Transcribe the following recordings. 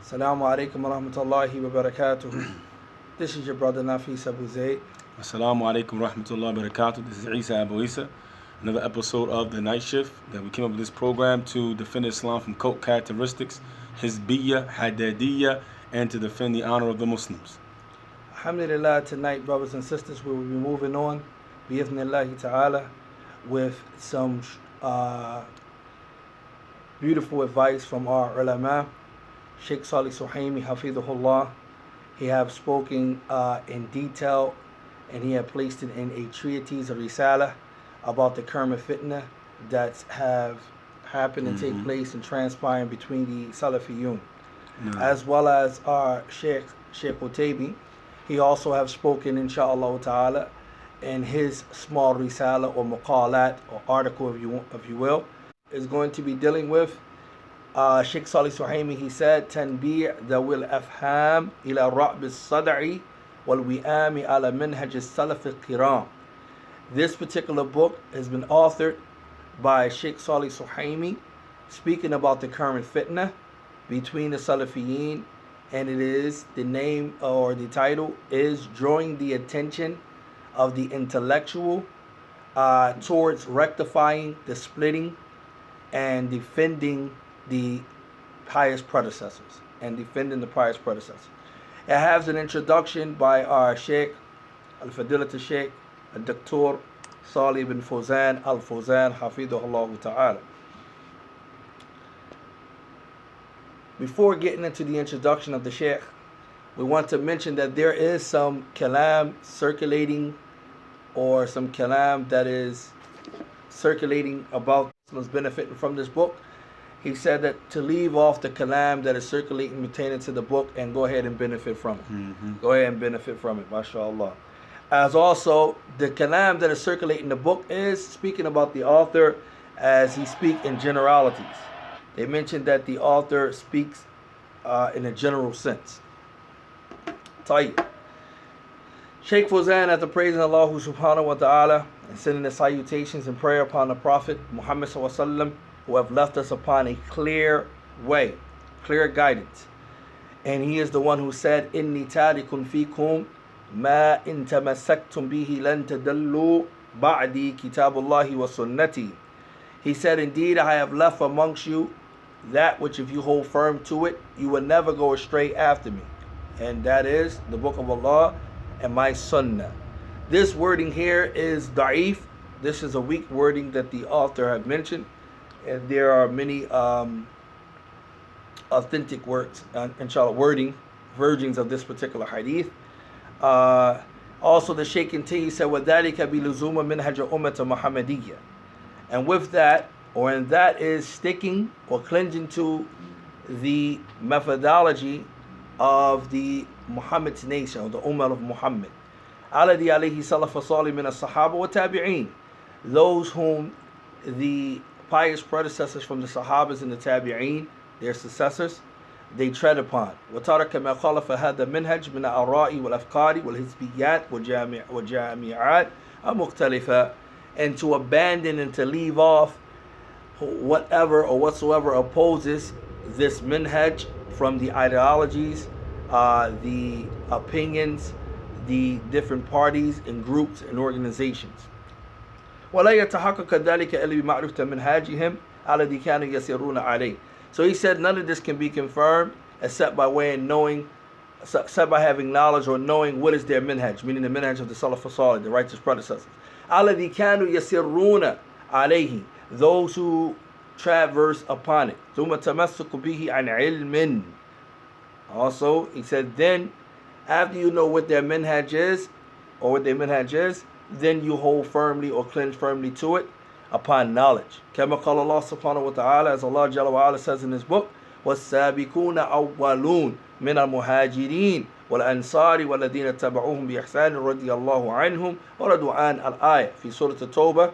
Assalamu alaikum wa rahmatullahi wa barakatuh. This is your brother Nafis Abu Zayd. Assalamu alaikum wa rahmatullahi wa barakatuh. This is Isa Abu Isa. Another episode of The Night Shift that we came up with this program to defend Islam from cult characteristics, Hizbiyya, Haddadiyya, and to defend the honor of the Muslims. Alhamdulillah, tonight, brothers and sisters, we will be moving on, bi'ithnillahi ta'ala, with some beautiful advice from our ulama. Shaykh Suhaymee, hafidhahullah, he have spoken in detail, and he had placed it in a treatise, a risala, about the current fitna that have happened and take place and transpiring between the salafiyyah, as well as our Shaykh Utaybi. He also have spoken, inshallah ta'ala, in his small risala or maqalat or article, if you will, is going to be dealing with Shaykh Suhaymee. He said, "Tanbi' dawil afham ila ra'b as-sad'i wal wi'ami ala manhaj as-salaf al-kiram." This particular book has been authored by Shaykh Suhaymee, speaking about the current fitna between the Salafiyyin, and it is the name or the title is drawing the attention of the intellectual towards rectifying the splitting and defending the pious predecessors It has an introduction by our Shaykh Al-Fadilat Shaykh Dr. Salih ibn Fawzan Al-Fawzan hafidhahullah ta'ala. Before getting into the introduction of the Shaykh, we want to mention that there is some kalam circulating, or some kalam that is circulating about Muslims benefiting from this book. He said that to leave off the kalam that is circulating pertaining to the book and go ahead and benefit from it. Go ahead and benefit from it, mashallah. As also, the kalam that is circulating the book is speaking about the author as he speaks in generalities. They mentioned that the author speaks in a general sense. Tayyib. Shaykh Fawzan, after praising Allah subhanahu wa ta'ala and sending the salutations and prayer upon the Prophet Muhammad sallallahu alaihi wasallam, who have left us upon a clear way, clear guidance. And he is the one who said, "Inni tarikun fikum ma in tamassaktum bihi lan tadallu ba'di kitabullahi wa sunnati." He said, "Indeed, I have left amongst you that which if you hold firm to it, you will never go astray after me. And that is the book of Allah and my sunnah." This wording here is da'if. This is a weak wording that the author had mentioned. And there are many authentic words, inshallah, versions of this particular hadith. Also, the Shaykh continues, said, وَذَلِكَ بِلُزُومَ مِنْهَجَ أُمَّةَ مُحَمَّدِيَّةَ. And with that, or in that is sticking or clinging to the methodology of the Muhammad's nation, or the Ummah of Muhammad. الَّذِي عَلَيْهِ سَلَفَ صَالِحٌ مِنَ الصَّحَابَةِ وَالتَّابِعِينَ. Those whom the pious predecessors from the Sahabas and the Tabi'een, their successors, they tread upon. وَتَرَكَ مَا خَالَفَ هَذَا الْمِنْهَجِ مِنَ الْآرَاءِ وَالْأَفْكَارِ وَالْحِزْبِيَّاتِ وَالْجَامِعَاتِ الْمُخْتَلِفَةِ. And to abandon and to leave off whatever or whatsoever opposes this minhaj from the ideologies, the opinions, the different parties and groups and organizations. وَلَا يَتَحَقَّقَ ذَلِكَ إِلَّا بِمَعْرِفَةِ مِنْهَاجِهِمْ الَّذِي كَانُوا يَسِيرُونَ عَلَيْهِ. So he said none of this can be confirmed except by having knowledge or knowing what is their minhaj, meaning the minhaj of the Salaf al-Salih, the righteous predecessors. الَّذِي كَانُوا يَسِيرُونَ عَلَيْهِ. Those who traverse upon it. ثُمَّ تَمَسُّكُ بِهِ عَنْ عِلْمٍ. Also, he said, then after you know what their minhaj is, or what their minhaj is, then you hold firmly or cling firmly to it upon knowledge. كما قال الله سبحانه وتعالى, as Allah Jalla wa Ala says in His book, وَالسَّابِقُونَ أَوَّلُونَ مِنَ الْمُهَاجِرِينَ وَالْأَنصَارِ وَالَّذِينَ اتَّبَعُوهُم بِإِحْسَانٍ رَضِيَ اللَّهُ عَنْهُمْ وَرَضُوا عَنْهُ. Al-ayah fi Surah At-Tawbah,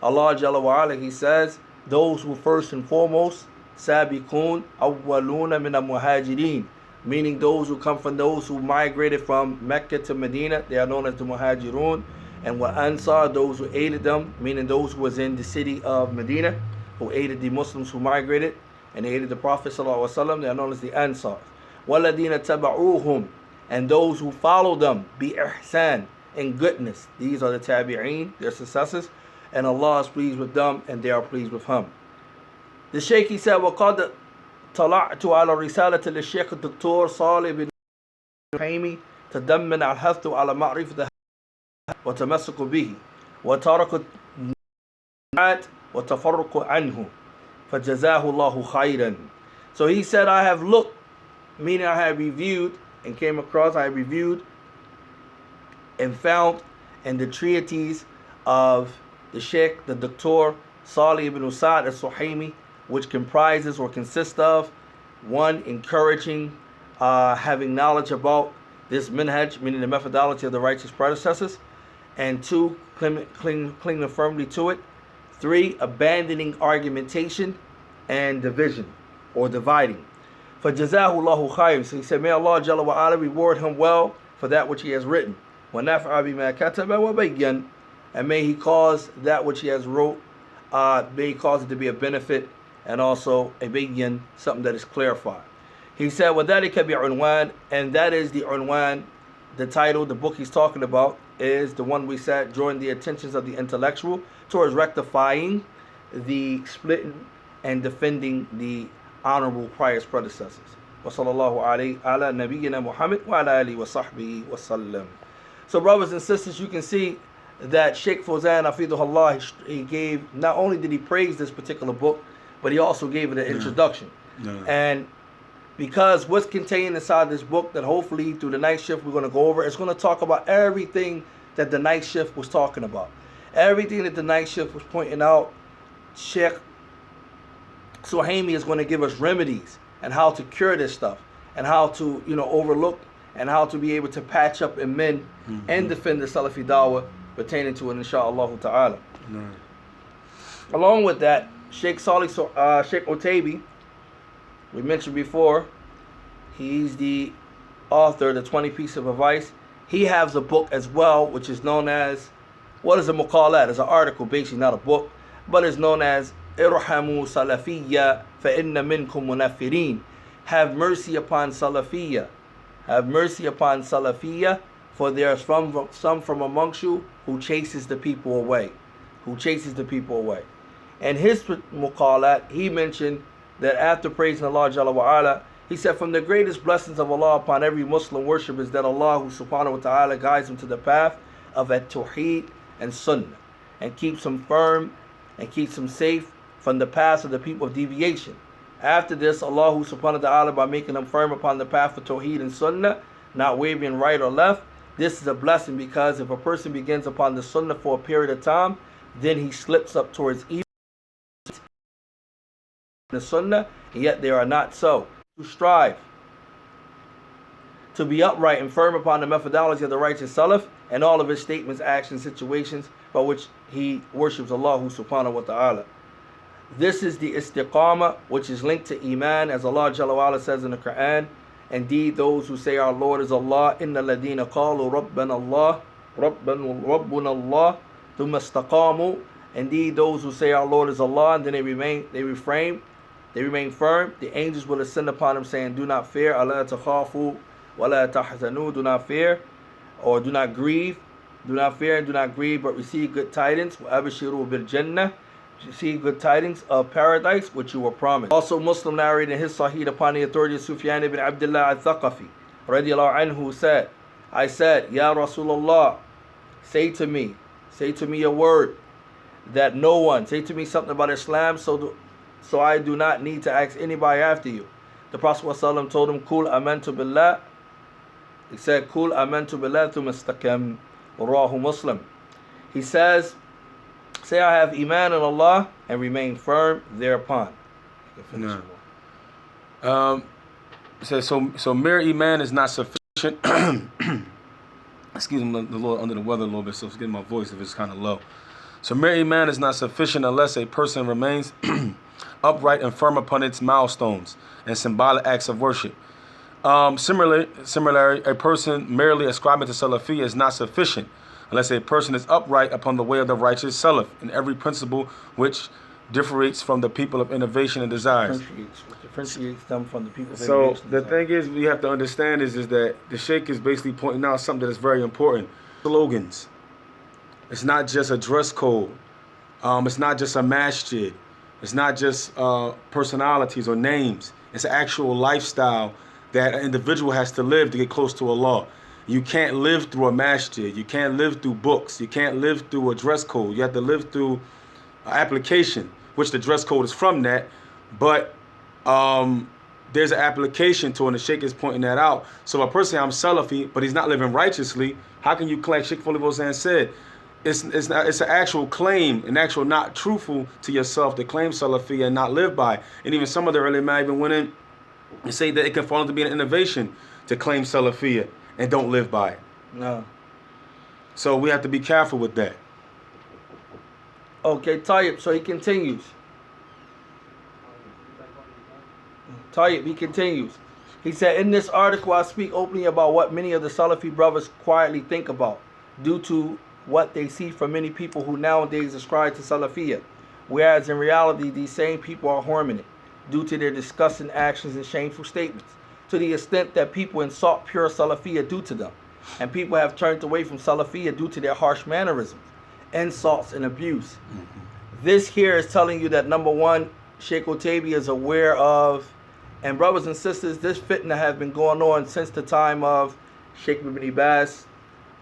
Allah Jalla wa Ala, He says, those who first and foremost, سَابِقُونَ أَوَّلُونَ مِنَ الْمُهَاجِرِينَ, meaning those who come from those who migrated from Mecca to Medina, they are known as the Muhajirun. And wa Ansar, those who aided them, meaning those who was in the city of Medina, who aided the Muslims who migrated, and they aided the Prophet ﷺ, they are known as the Ansar. وَالَّذِينَ تَبَعُوهُمْ, and those who follow them, بِإِحْسَان, in goodness. These are the tabi'een, their successors, and Allah is pleased with them, and they are pleased with Him. The Shaykh, he said, وَقَدْ طلعت على رسالة للشيخ الدكتور صالح بن سهيمي تضمن الحث على معرفة وتمسك به وترك النعات وتفرق عنه فجزاه الله خيرا. So he said, I have looked, meaning I have reviewed and came across, I have reviewed and found in the treatise of the Shaykh, the Dr. Salih ibn Sa'd al-Suhaymee, which comprises or consists of, one, encouraging having knowledge about this manhaj, meaning the methodology of the righteous predecessors, and two, clinging firmly to it, three, abandoning argumentation and division or dividing. For jazahu Allahu khayr, so he said, may Allah Jalla wa Ala reward him well for that which he has written. Wa naf'a bima kataba wa bayyan, and may he cause that which he has wrote, may he cause it to be a benefit and also a bayyan, something that is clarified. He said, وَذَلِكَ بِعُنْوَانٍ, and that is the unwan, the title, the book he's talking about is the one we said, drawing the attentions of the intellectual towards rectifying the splitting and defending the honorable pious predecessors. وَصَلَى اللَّهُ عَلَى نَبِيِّنَا مُحَمَّدٍ وَعَلَى آلِهِ وَصَحْبِهِ وَسَلَّمَ. So brothers and sisters, you can see that Shaykh Fawzan, Hafidhullah, he gave, not only did he praise this particular book, but he also gave it an introduction. And because what's contained inside this book, that hopefully through the night shift we're going to go over, it's going to talk about everything that the night shift was talking about. Everything that the night shift was pointing out, Shaykh Suhaymee is going to give us remedies and how to cure this stuff and how to, overlook and how to be able to patch up and mend and defend the Salafi dawah pertaining to it, inshaAllah ta'ala. Along with that, Shaykh Utaybi, we mentioned before, he's the author of the 20 Pieces of Advice. He has a book as well, which is known as, what is a muqalat? It's an article, basically not a book, but it's known as Irhamu salafiyyah fa inna minkum munaffirin. Have mercy upon salafiyyah. Have mercy upon salafiyyah, for there are some from amongst you who chases the people away. Who chases the people away. And his muqalat, he mentioned that after praising Allah Jalla wa Ala, he said, from the greatest blessings of Allah upon every Muslim worship is that Allah subhanahu wa ta'ala guides him to the path of at-tawheed and sunnah, and keeps him firm and keeps him safe from the paths of the people of deviation. After this, Allah subhanahu wa ta'ala, by making him firm upon the path of tawheed and sunnah, not wavering right or left, this is a blessing, because if a person begins upon the sunnah for a period of time, then he slips up towards evil, the sunnah, and yet they are not so. To strive to be upright and firm upon the methodology of the righteous salaf and all of his statements, actions, situations by which he worships Allah subhanahu wa ta'ala. This is the istiqamah, which is linked to iman, as Allah Jalla wa Ala says in the Quran, indeed those who say our Lord is Allah, inna ladina qalu rabbana Allah, rabbuna Allah, thumma istaqamu, indeed those who say our Lord is Allah, and then they remain firm, the angels will ascend upon them saying, do not fear, ala takhafu wa la tahzanu, do not fear or do not grieve, do not fear and do not grieve, but receive good tidings, wa abshiru bil jannah, receive good tidings of paradise which you were promised. Also Muslim narrated in his Sahih upon the authority of Sufyan ibn Abdullah al-Thaqafi radiallahu anhu said, I said, Ya Rasulullah, say to me a word that no one, say to me something about Islam so I do not need to ask anybody after you. The Prophet ﷺ told him, Kul amantu billah. He said, Kul amantu billah thumma istaqim. Rawahu Muslim. He says, say I have iman in Allah and remain firm thereupon. So mere iman is not sufficient. Excuse me, I'm a little under the weather a little bit, so forgive my voice if it's kind of low. So mere iman is not sufficient unless a person remains upright and firm upon its milestones and symbolic acts of worship. Similarly, a person merely ascribing to salafiyyah is not sufficient unless a person is upright upon the way of the righteous salaf in every principle which differentiates from the people of innovation and desires. Differentiates them from the people of So innovation. the thing is, we have to understand is that the Shaykh is basically pointing out something that is very important. Slogans. It's not just a dress code. It's not just a masjid. It's not just personalities or names. It's an actual lifestyle that an individual has to live to get close to Allah. You can't live through a masjid. You can't live through books. You can't live through a dress code. You have to live through an application, which the dress code is from that. But there's an application to it, and the Shaykh is pointing that out. So a person, I'm Salafi, but he's not living righteously, how can you claim, Shaykh Fully said, it's an actual claim, an actual not truthful to yourself to claim Salafiyyah and not live by. And even some of the early man even went in and say that it can fall into being an innovation to claim Salafiyyah and don't live by it. No. So we have to be careful with that. Okay, Tayyip, so he continues. Tayyip, he continues. He said, in this article, I speak openly about what many of the Salafi brothers quietly think about, due to what they see from many people who nowadays ascribe to Salafiyyah, whereas in reality, these same people are harming it, due to their disgusting actions and shameful statements, to the extent that people insult pure Salafiyyah due to them, and people have turned away from Salafiyyah due to their harsh mannerisms, insults, and abuse. This here is telling you that, number one, Shaykh Otabi is aware of, and brothers and sisters, this fitna has been going on since the time of Shaykh Ibn Baz,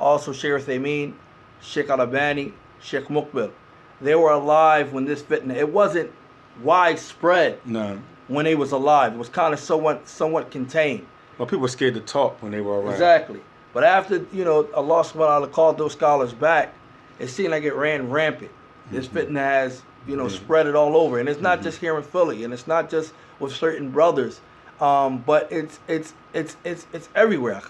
also Shaykh Suhaymee, Shaykh Al-Albani, Shaykh Muqbil. They were alive when this fitna, it wasn't widespread when they was alive. It was kind of somewhat contained. Well, people were scared to talk when they were around. Exactly. But after, Allah subhanahu wa ta'ala called those scholars back, it seemed like it ran rampant. This fitna has, spread it all over. And it's not just here in Philly, and it's not just with certain brothers, but it's everywhere.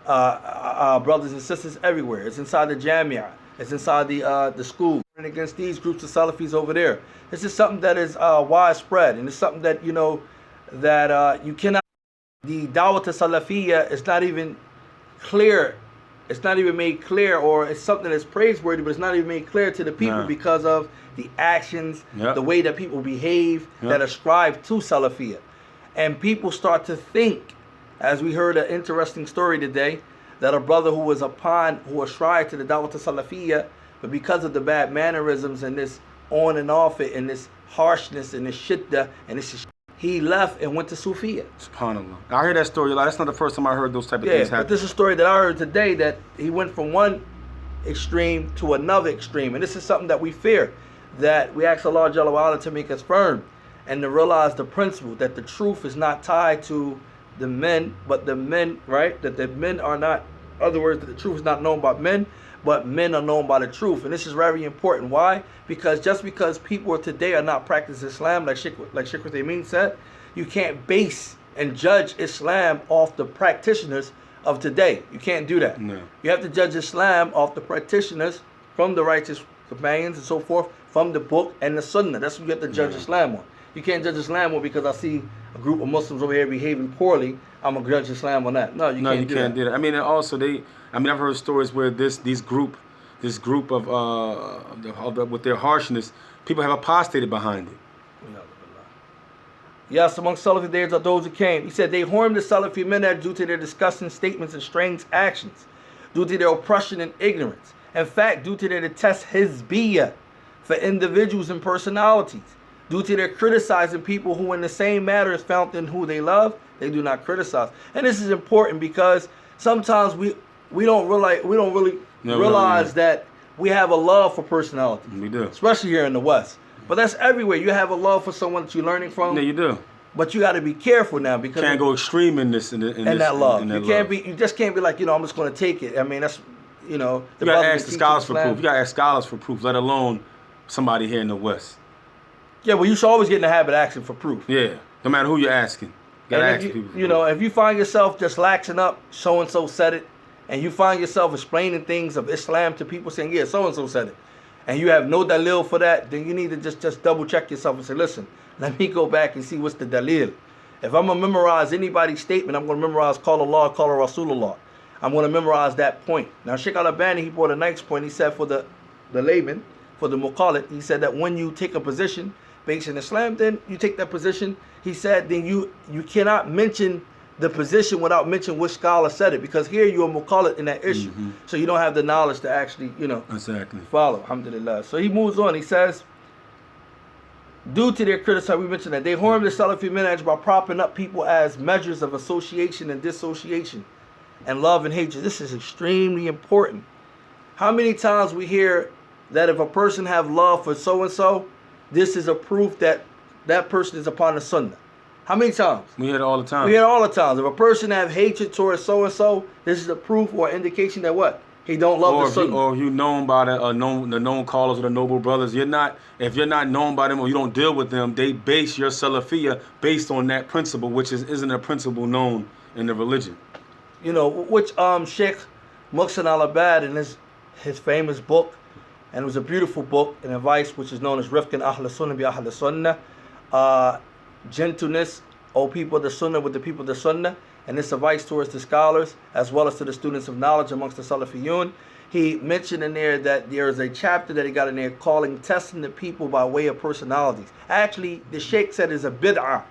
Brothers and sisters everywhere. It's inside the Jamia. It's inside the school. And against these groups of Salafis over there. This is something that is widespread, and it's something that that you cannot. The dawah to salafiyyah is not even clear. It's not even made clear, or it's something that's praiseworthy, but it's not even made clear to the people because of the actions, the way that people behave that ascribe to salafiyyah. And people start to think, as we heard an interesting story today, that a brother who ascribed to the dawah to salafiyyah, but because of the bad mannerisms and this on and off it and this harshness and this shiddah and this, he left and went to Sufiyyah. SubhanAllah. I heard that story a lot. That's not the first time I heard those type of things happen. But this is a story that I heard today, that he went from one extreme to another extreme. And this is something that we fear, that we ask Allah Jalla wa Ala to make us firm and to realize the principle that the truth is not tied to the men, but the men, right? That the men are not, in other words, that the truth is not known by men, but men are known by the truth. And this is very important. Why? Because just because people today are not practicing Islam, like Shaykh Suhaymee said, you can't base and judge Islam off the practitioners of today. You can't do that. No. You have to judge Islam off the practitioners from the righteous companions and so forth, from the book and the Sunnah. That's what you have to judge Islam on. You can't judge Islam on because I see a group of Muslims over here behaving poorly, I'm going to judge Islam on that. No, you can't do that. I mean, and also I've heard stories where this group of with their harshness, people have apostated behind it. Yes, among Salafi days are those who came. He said they harmed the Salafi manhaj due to their disgusting statements and strange actions, due to their oppression and ignorance. In fact, due to their detest hizbiyah for individuals and personalities, due to their criticizing people who in the same matter is found in who they love, they do not criticize. And this is important because sometimes we don't really realize that we have a love for personality. We do. Especially here in the West. But that's everywhere. You have a love for someone that you're learning from. Yeah, you do. But you got to be careful now because you can't go extreme in this. In that love. You just can't be like, I'm just going to take it. I mean, that's, you got to ask the scholars for proof. You got to ask scholars for proof, let alone somebody here in the West. Yeah, well, you should always get in the habit of asking for proof. Yeah, no matter who you're asking. You got to ask people for proof. If you find yourself just laxing up, so-and-so said it, and you find yourself explaining things of Islam to people saying, yeah, so-and-so said it, and you have no dalil for that, then you need to just double check yourself and say, listen, let me go back and see what's the dalil. If I'm going to memorize anybody's statement, I'm going to memorize Qala Allah, Qala Rasulullah. I'm going to memorize that point. Now, Shaykh Al-Albani, he brought a nice point. He said for the layman, for the muqallid, he said that when you take a position, based in Islam, then you take that position. He said, then you cannot mention the position without mentioning which scholar said it, because here you are muqallid in that issue, so you don't have the knowledge to actually, exactly follow. Alhamdulillah. So he moves on. He says, due to their criticism, we mentioned that they harm the Salafi manhaj by propping up people as measures of association and dissociation, and love and hatred. This is extremely important. How many times we hear that if a person have love for so and so, this is a proof that that person is upon the sunnah? How many times? We hear it all the time. We hear it all the time. If a person have hatred towards so and so, this is a proof or indication that what? He don't love the sunnah. Or you known by the known callers or the noble brothers. If you're not known by them or you don't deal with them, they base your salafiyyah based on that principle, which isn't a principle known in the religion. Which Shaykh Muhsin al-Abad in his famous book, and it was a beautiful book, an advice which is known as Rifqan Ahl Sunnah bi Ahl Sunnah, gentleness, O people of the Sunnah, with the people of the Sunnah, and this advice towards the scholars as well as to the students of knowledge amongst the Salafiyyun. He mentioned in there that there is a chapter that he got in there calling testing the people by way of personalities. Actually, the Shaykh said is a bid'ah.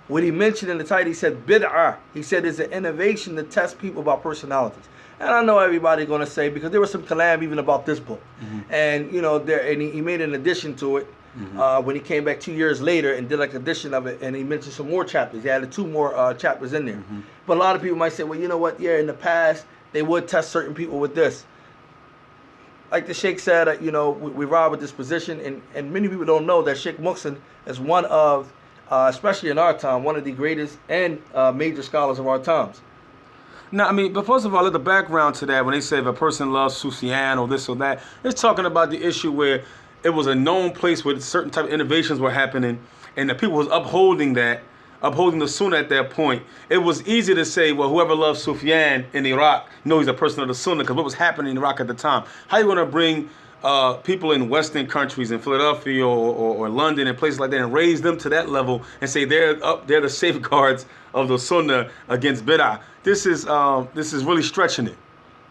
What he mentioned in the title, he said bid'ah. He said it's an innovation to test people by personalities. And I know everybody going to say, because there was some kalam even about this book, and he made an addition to it when he came back 2 years later and did like an addition of it, and he mentioned some more chapters. He added 2 more chapters in there. But a lot of people might say, well, you know what? Yeah, in the past they would test certain people with this. Like the Shaykh said, we ride with this position, and many people don't know that Shaykh Muhsin is one of, especially in our time, one of the greatest and major scholars of our times. Now, but first of all, look, the background to that, when they say if a person loves Sufyan or this or that, it's talking about the issue where it was a known place where certain type of innovations were happening, and the people was upholding the Sunnah at that point. It was easy to say, well, whoever loves Sufyan in Iraq, he's a person of the Sunnah, because what was happening in Iraq at the time. How you going to bring people in Western countries, in Philadelphia or London and places like that, and raise them to that level and say they're the safeguards of the Sunnah against bid'ah? This is really stretching it.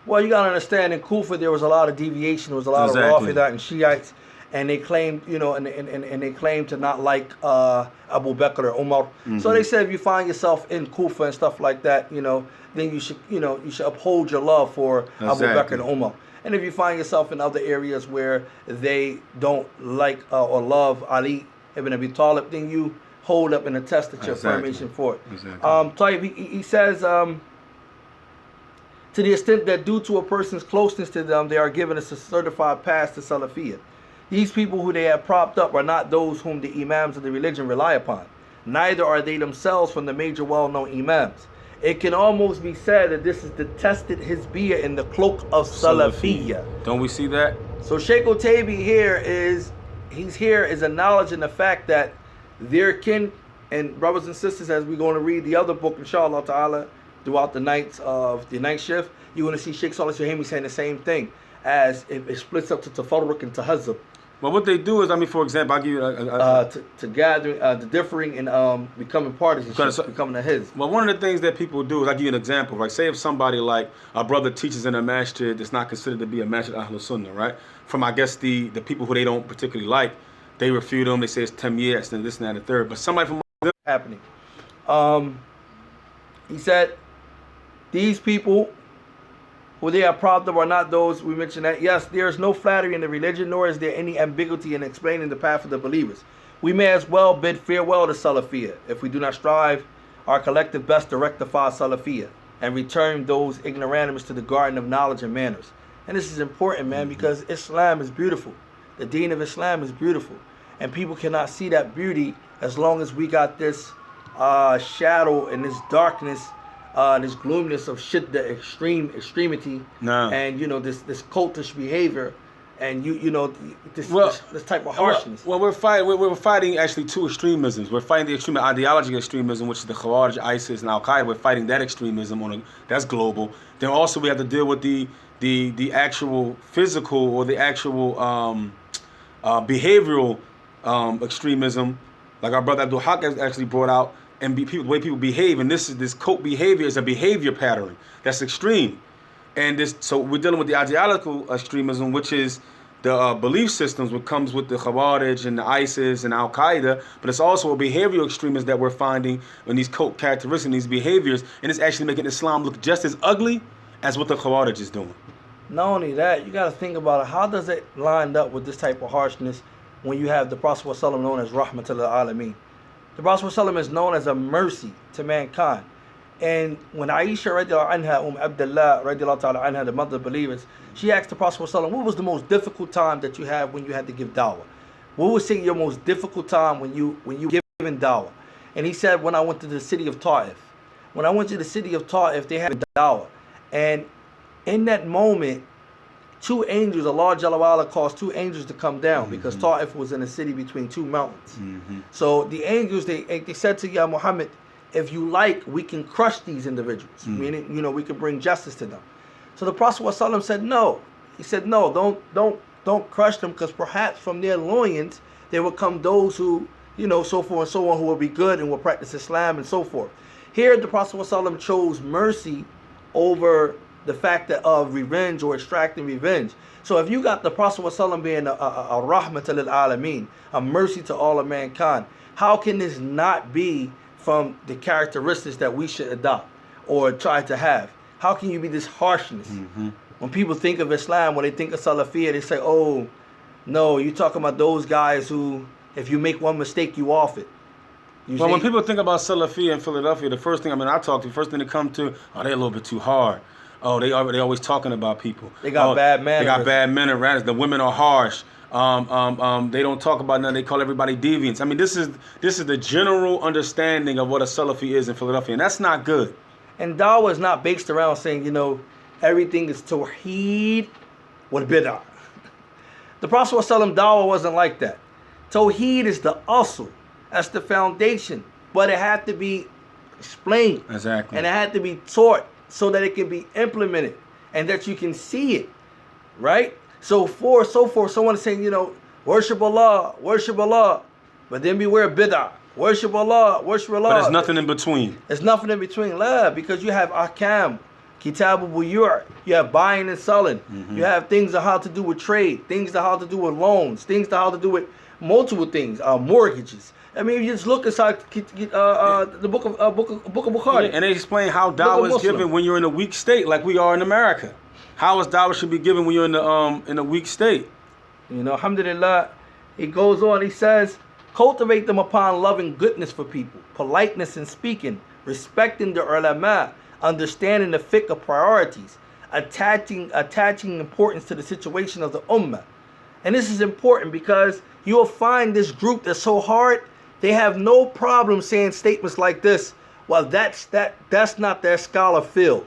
Well, you got to understand, in Kufa there was a lot of deviation. There was a lot of Rafidah and Shiites, and they claimed, and they claimed to not like Abu Bakr or Umar. So they said if you find yourself in Kufa and stuff like that, then you should uphold your love for Abu Bakr and Umar. And if you find yourself in other areas where they don't like or love Ali ibn Abi Talib, then you hold up and attest that your affirmation for it. He says, to the extent that due to a person's closeness to them, they are given a certified pass to Salafiyyah. These people who they have propped up are not those whom the imams of the religion rely upon. Neither are they themselves from the major well-known imams. It can almost be said that this is the tested hizbiyah in the cloak of Salafiyyah. Don't we see that? So Shaykh Utaybi here is acknowledging the fact that there can, and brothers and sisters, as we're going to read the other book, inshallah ta'ala, throughout the nights of the night shift, you're going to see Shaykh Salih Suhaymee saying the same thing, as it splits up to tafarruq and tahazzub. Well, what they do is, for example, I'll give you to gathering, the differing and becoming parties and becoming a hizb. Well, one of the things that people do is, I'll give you an example, right? Say if somebody like a brother teaches in a masjid that's not considered to be a masjid Ahl Sunnah, right? From, I guess, the people who they don't particularly like, they refute them, they say it's tamyiz and this and that and the third. But somebody from happening. He said, these people who they are propped up are not those, we mentioned that. Yes, there is no flattery in the religion, nor is there any ambiguity in explaining the path of the believers. We may as well bid farewell to Salafiyyah if we do not strive our collective best to rectify Salafiyyah and return those ignoramus to the garden of knowledge and manners. And this is important, man, because Islam is beautiful. The deen of Islam is beautiful. And people cannot see that beauty as long as we got this shadow and this darkness, this gloominess of shiddah, extremity, and this cultish behavior, and this type of harshness. Well, we're fighting actually 2 extremisms. We're fighting the extreme ideological extremism, which is the Khawarij, ISIS, and Al Qaeda. We're fighting that extremism that's global. Then also we have to deal with the actual physical or the actual behavioral extremism, like our brother Abdul Haq has actually brought out, and the way people behave. And this cult behavior is a behavior pattern that's extreme. And so we're dealing with the ideological extremism, which is the belief systems, what comes with the Khawarij and the ISIS and Al Qaeda, but it's also a behavioral extremist that we're finding in these cult characteristics and these behaviors, and it's actually making Islam look just as ugly as what the Khawarij is doing. Not only that, you got to think about it. How does it line up with this type of harshness when you have the Prophet ﷺ known as Rahmatul Alameen? The Prophet ﷺ is known as a mercy to mankind. And when Aisha radiallahu anha, Abdullah radiallahu ta'ala anha, the mother of believers, she asked the Prophet ﷺ, what was the most difficult time that you had when you had to give dawah? What was your most difficult time when you given dawah? And he said, when I went to the city of Ta'if. When I went to the city of Ta'if, they had dawah. And in that moment, two angels, Allah Jalla wa'ala caused two angels to come down because Ta'if was in a city between two mountains. So the angels, they said to Ya Muhammad, if you like, we can crush these individuals. Meaning, we can bring justice to them. So the Prophet ﷺ said no. He said no, don't crush them, because perhaps from their loins there will come those who, so forth and so on, who will be good and will practice Islam and so forth. Here the Prophet ﷺ chose mercy over the fact of revenge or extracting revenge. So if you got the Prophet ﷺ being a rahmatul lil alameen, a mercy to all of mankind, how can this not be from the characteristics that we should adopt or try to have? How can you be this harshness? When people think of Islam, when they think of salafiyyah, they say, oh, no, you're talking about those guys who, if you make one mistake, you off it. When people think about salafiyyah in Philadelphia, the first thing first thing they come to, oh, they're a little bit too hard. Oh, they always talking about people. They got bad manners. They got bad manners. The women are harsh. They don't talk about nothing. They call everybody deviants. I mean, this is the general understanding of what a Salafi is in Philadelphia, and that's not good. And dawah is not based around saying, everything is tawheed with bid'ah. The Prophet ﷺ dawah wasn't like that. Tawheed is the asl. That's the foundation. But it had to be explained. Exactly. And it had to be taught so that it can be implemented and that you can see it. Right? So forth, someone is saying, worship Allah, but then beware bid'ah. Worship Allah. But there's nothing in between. There's nothing in between, because you have ahkam, kitab al-buyur, you have buying and selling, you have things that have to do with trade, things that have to do with loans, things that have to do with multiple things, mortgages. I mean, you just look inside the book of Bukhari. Yeah, and they explain how dawah is given when you're in a weak state, like we are in America. How is dawah should be given when you're in a weak state? Alhamdulillah, he goes on, he says, cultivate them upon loving goodness for people, politeness in speaking, respecting the ulama, understanding the fiqh priorities, attaching importance to the situation of the ummah. And this is important because you'll find this group that's so hard, they have no problem saying statements like this. Well, that's not their scholar field.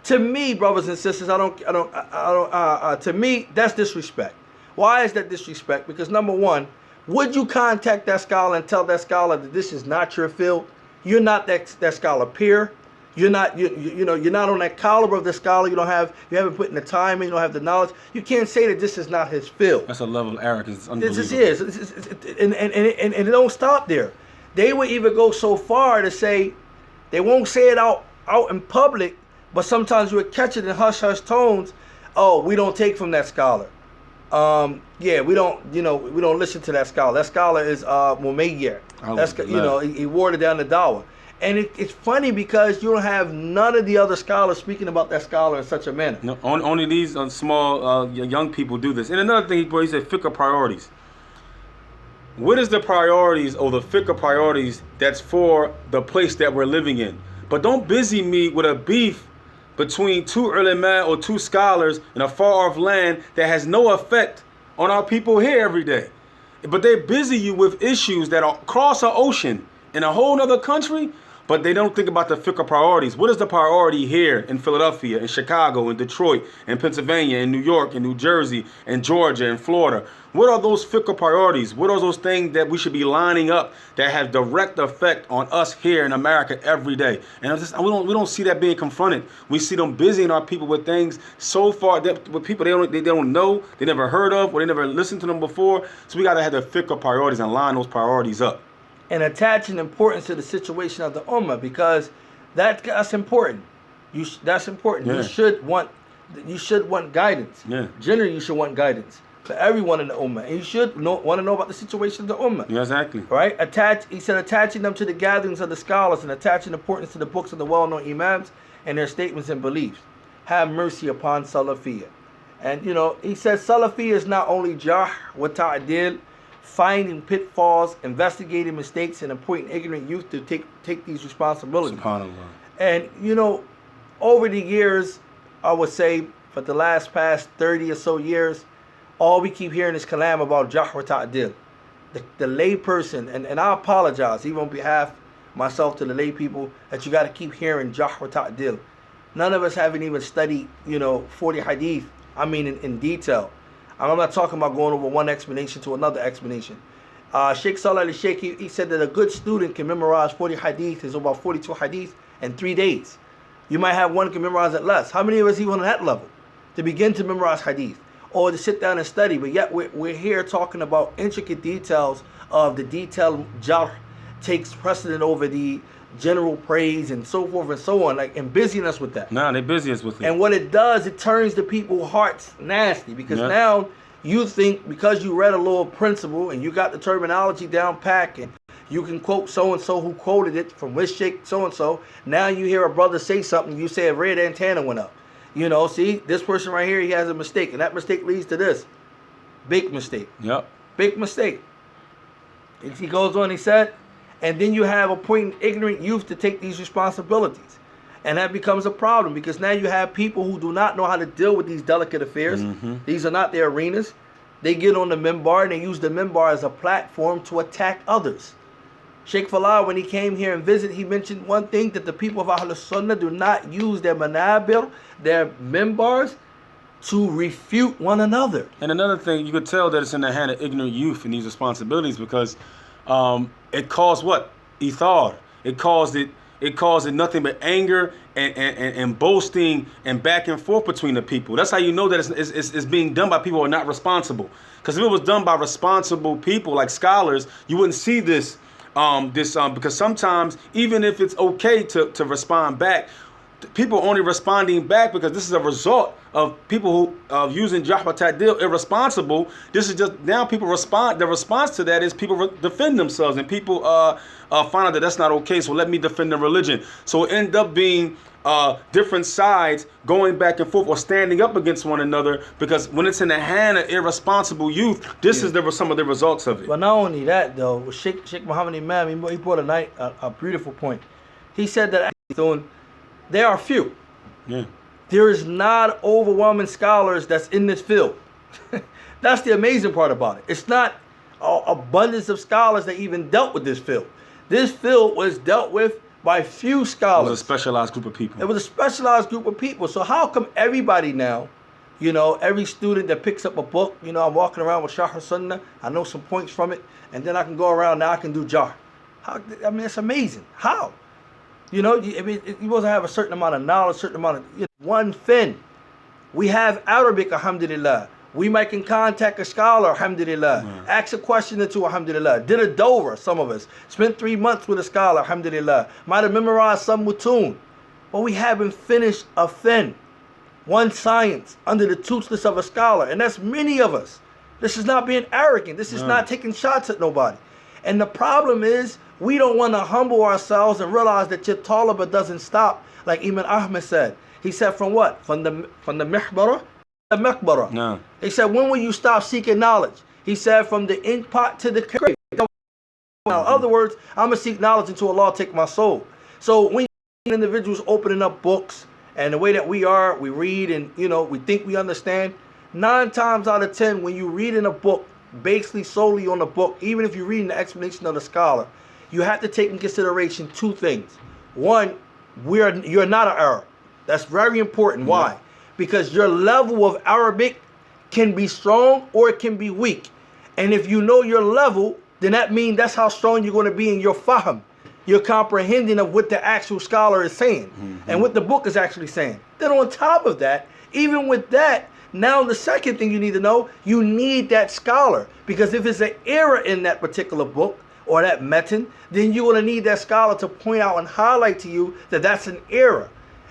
To me, brothers and sisters, to me, that's disrespect. Why is that disrespect? Because number one, would you contact that scholar and tell that scholar that this is not your field? You're not that scholar peer. You're not you're not on that caliber of the scholar. You haven't put in the time in. You don't have the knowledge. You can't say that this is not his field. That's a level of arrogance. Unbelievable. This is, and it don't stop there. They would even go so far to say, they won't say it out in public, but sometimes you would catch it in hush tones. Oh, we don't take from that scholar. We don't listen to that scholar. That scholar is Mumayyir. He watered down the dawah. And it's funny because you don't have none of the other scholars speaking about that scholar in such a manner. No, only these small young people do this. And another thing, he said fiqh priorities. What is the priorities or the fiqh priorities that's for the place that we're living in? But don't busy me with a beef between two ulama or two scholars in a far-off land that has no effect on our people here every day. But they busy you with issues that are across an ocean in a whole other country, but they don't think about the fiqh priorities. What is the priority here in Philadelphia, in Chicago, in Detroit, in Pennsylvania, in New York, in New Jersey, in Georgia, in Florida? What are those fiqh priorities? What are those things that we should be lining up that have direct effect on us here in America every day? And we don't see that being confronted. We see them busying our people with things so far that with people they don't know, they never heard of, or they never listened to them before. So we got to have the fiqh priorities and line those priorities up. And attaching importance to the situation of the ummah, because that's important. That's important. Yeah. You should want you should want guidance. Yeah. Generally, you should want guidance for everyone in the ummah. And you should want to know about the situation of the ummah. Yeah, exactly. Right? He said, attaching them to the gatherings of the scholars and attaching importance to the books of the well-known imams and their statements and beliefs. Have mercy upon salafiyyah. And, he says salafiyyah is not only jarh wa ta'dil, finding pitfalls, investigating mistakes, and appointing ignorant youth to take these responsibilities. SubhanAllah. And, over the years, I would say for the past 30 or so years, all we keep hearing is kalam about jarh wa ta'dil. The lay person, and I apologize, even on behalf of myself to the lay people, that you got to keep hearing jarh wa ta'dil. None of us haven't even studied, 40 hadith, in detail. I'm not talking about going over one explanation to another explanation. Shaykh Salih al-Shaykh, he said that a good student can memorize 40 hadith, is about 42 hadith, in 3 days. You might have one can memorize it less. How many of us even on that level to begin to memorize hadith or to sit down and study? But yet we're here talking about intricate details of the detailed jarh takes precedent over the general praise and so forth and so on, and busying us with that. No, they busy us with it. And what it does, it turns the people's hearts nasty, because now you think because you read a little principle and you got the terminology down pat and you can quote so-and-so who quoted it from which Shaykh so-and-so. Now you hear a brother say something, you say a red antenna went up. See, this person right here, he has a mistake, and that mistake leads to this. Big mistake. Yep. Big mistake. He goes on, he said, and then you have appointing ignorant youth to take these responsibilities. And that becomes a problem, because now you have people who do not know how to deal with these delicate affairs. Mm-hmm. These are not their arenas. They get on the minbar and they use the minbar as a platform to attack others. Shaykh Falah, when he came here and visited, he mentioned one thing, that the people of Ahlul Sunnah do not use their manabir, their minbars, to refute one another. And another thing, you could tell that it's in the hand of ignorant youth in these responsibilities, because it caused what? Ithar. It caused it nothing but anger and boasting and back and forth between the people. That's how you know that it's being done by people who are not responsible. Because if it was done by responsible people like scholars, you wouldn't see this. Because sometimes, even if it's okay to respond back, people are only responding back because this is a result of people who using jarh wa ta'dil irresponsible. This is just now people respond. The response to that is people defend themselves, and people find out that that's not okay. So let me defend the religion. So it end up being different sides going back and forth or standing up against one another, because when it's in the hand of irresponsible youth, this is some of the results of it. But not only that, though, Sheikh Muhammad Imam, he brought a beautiful point. He said that there are few. Yeah. There is not overwhelming scholars that's in this field. That's the amazing part about it. It's not abundance of scholars that even dealt with this field. This field was dealt with by few scholars. It was a specialized group of people. It was a specialized group of people. So how come everybody now, every student that picks up a book, I'm walking around with Sharh Sunnah, I know some points from it, and then I can go around, now I can do jarh. It's amazing. How? You supposed to have a certain amount of knowledge, certain amount of, one fin. We have Arabic, alhamdulillah. We can contact a scholar, alhamdulillah. Ask a question or two, alhamdulillah. Did a dawah, some of us. Spent 3 months with a scholar, alhamdulillah. Might have memorized some mutun. But we haven't finished a fin. One science under the tutelage of a scholar. And that's many of us. This is not being arrogant. This is not taking shots at nobody. And the problem is, we don't want to humble ourselves and realize that your talaba doesn't stop. Like Imam Ahmed said. He said from what? From the mihbara to the makbara. No. He said, when will you stop seeking knowledge? He said, from the ink pot to the grave. In other words, I'm going to seek knowledge until Allah take my soul. So when individuals opening up books, and the way that we read and, we think we understand, 9 times out of 10, when you read in a book, basically solely on the book, even if you're reading the explanation of the scholar, you have to take in consideration 2 things. One, you're not an Arab. That's very important. Why? Because your level of Arabic can be strong or it can be weak. And if you know your level, then that means that's how strong you're going to be in your fahm, your comprehending of what the actual scholar is saying and what the book is actually saying. Then on top of that, even with that, now the second thing you need to know, you need that scholar. Because if it's an error in that particular book or that metin, then you're going to need that scholar to point out and highlight to you that that's an error.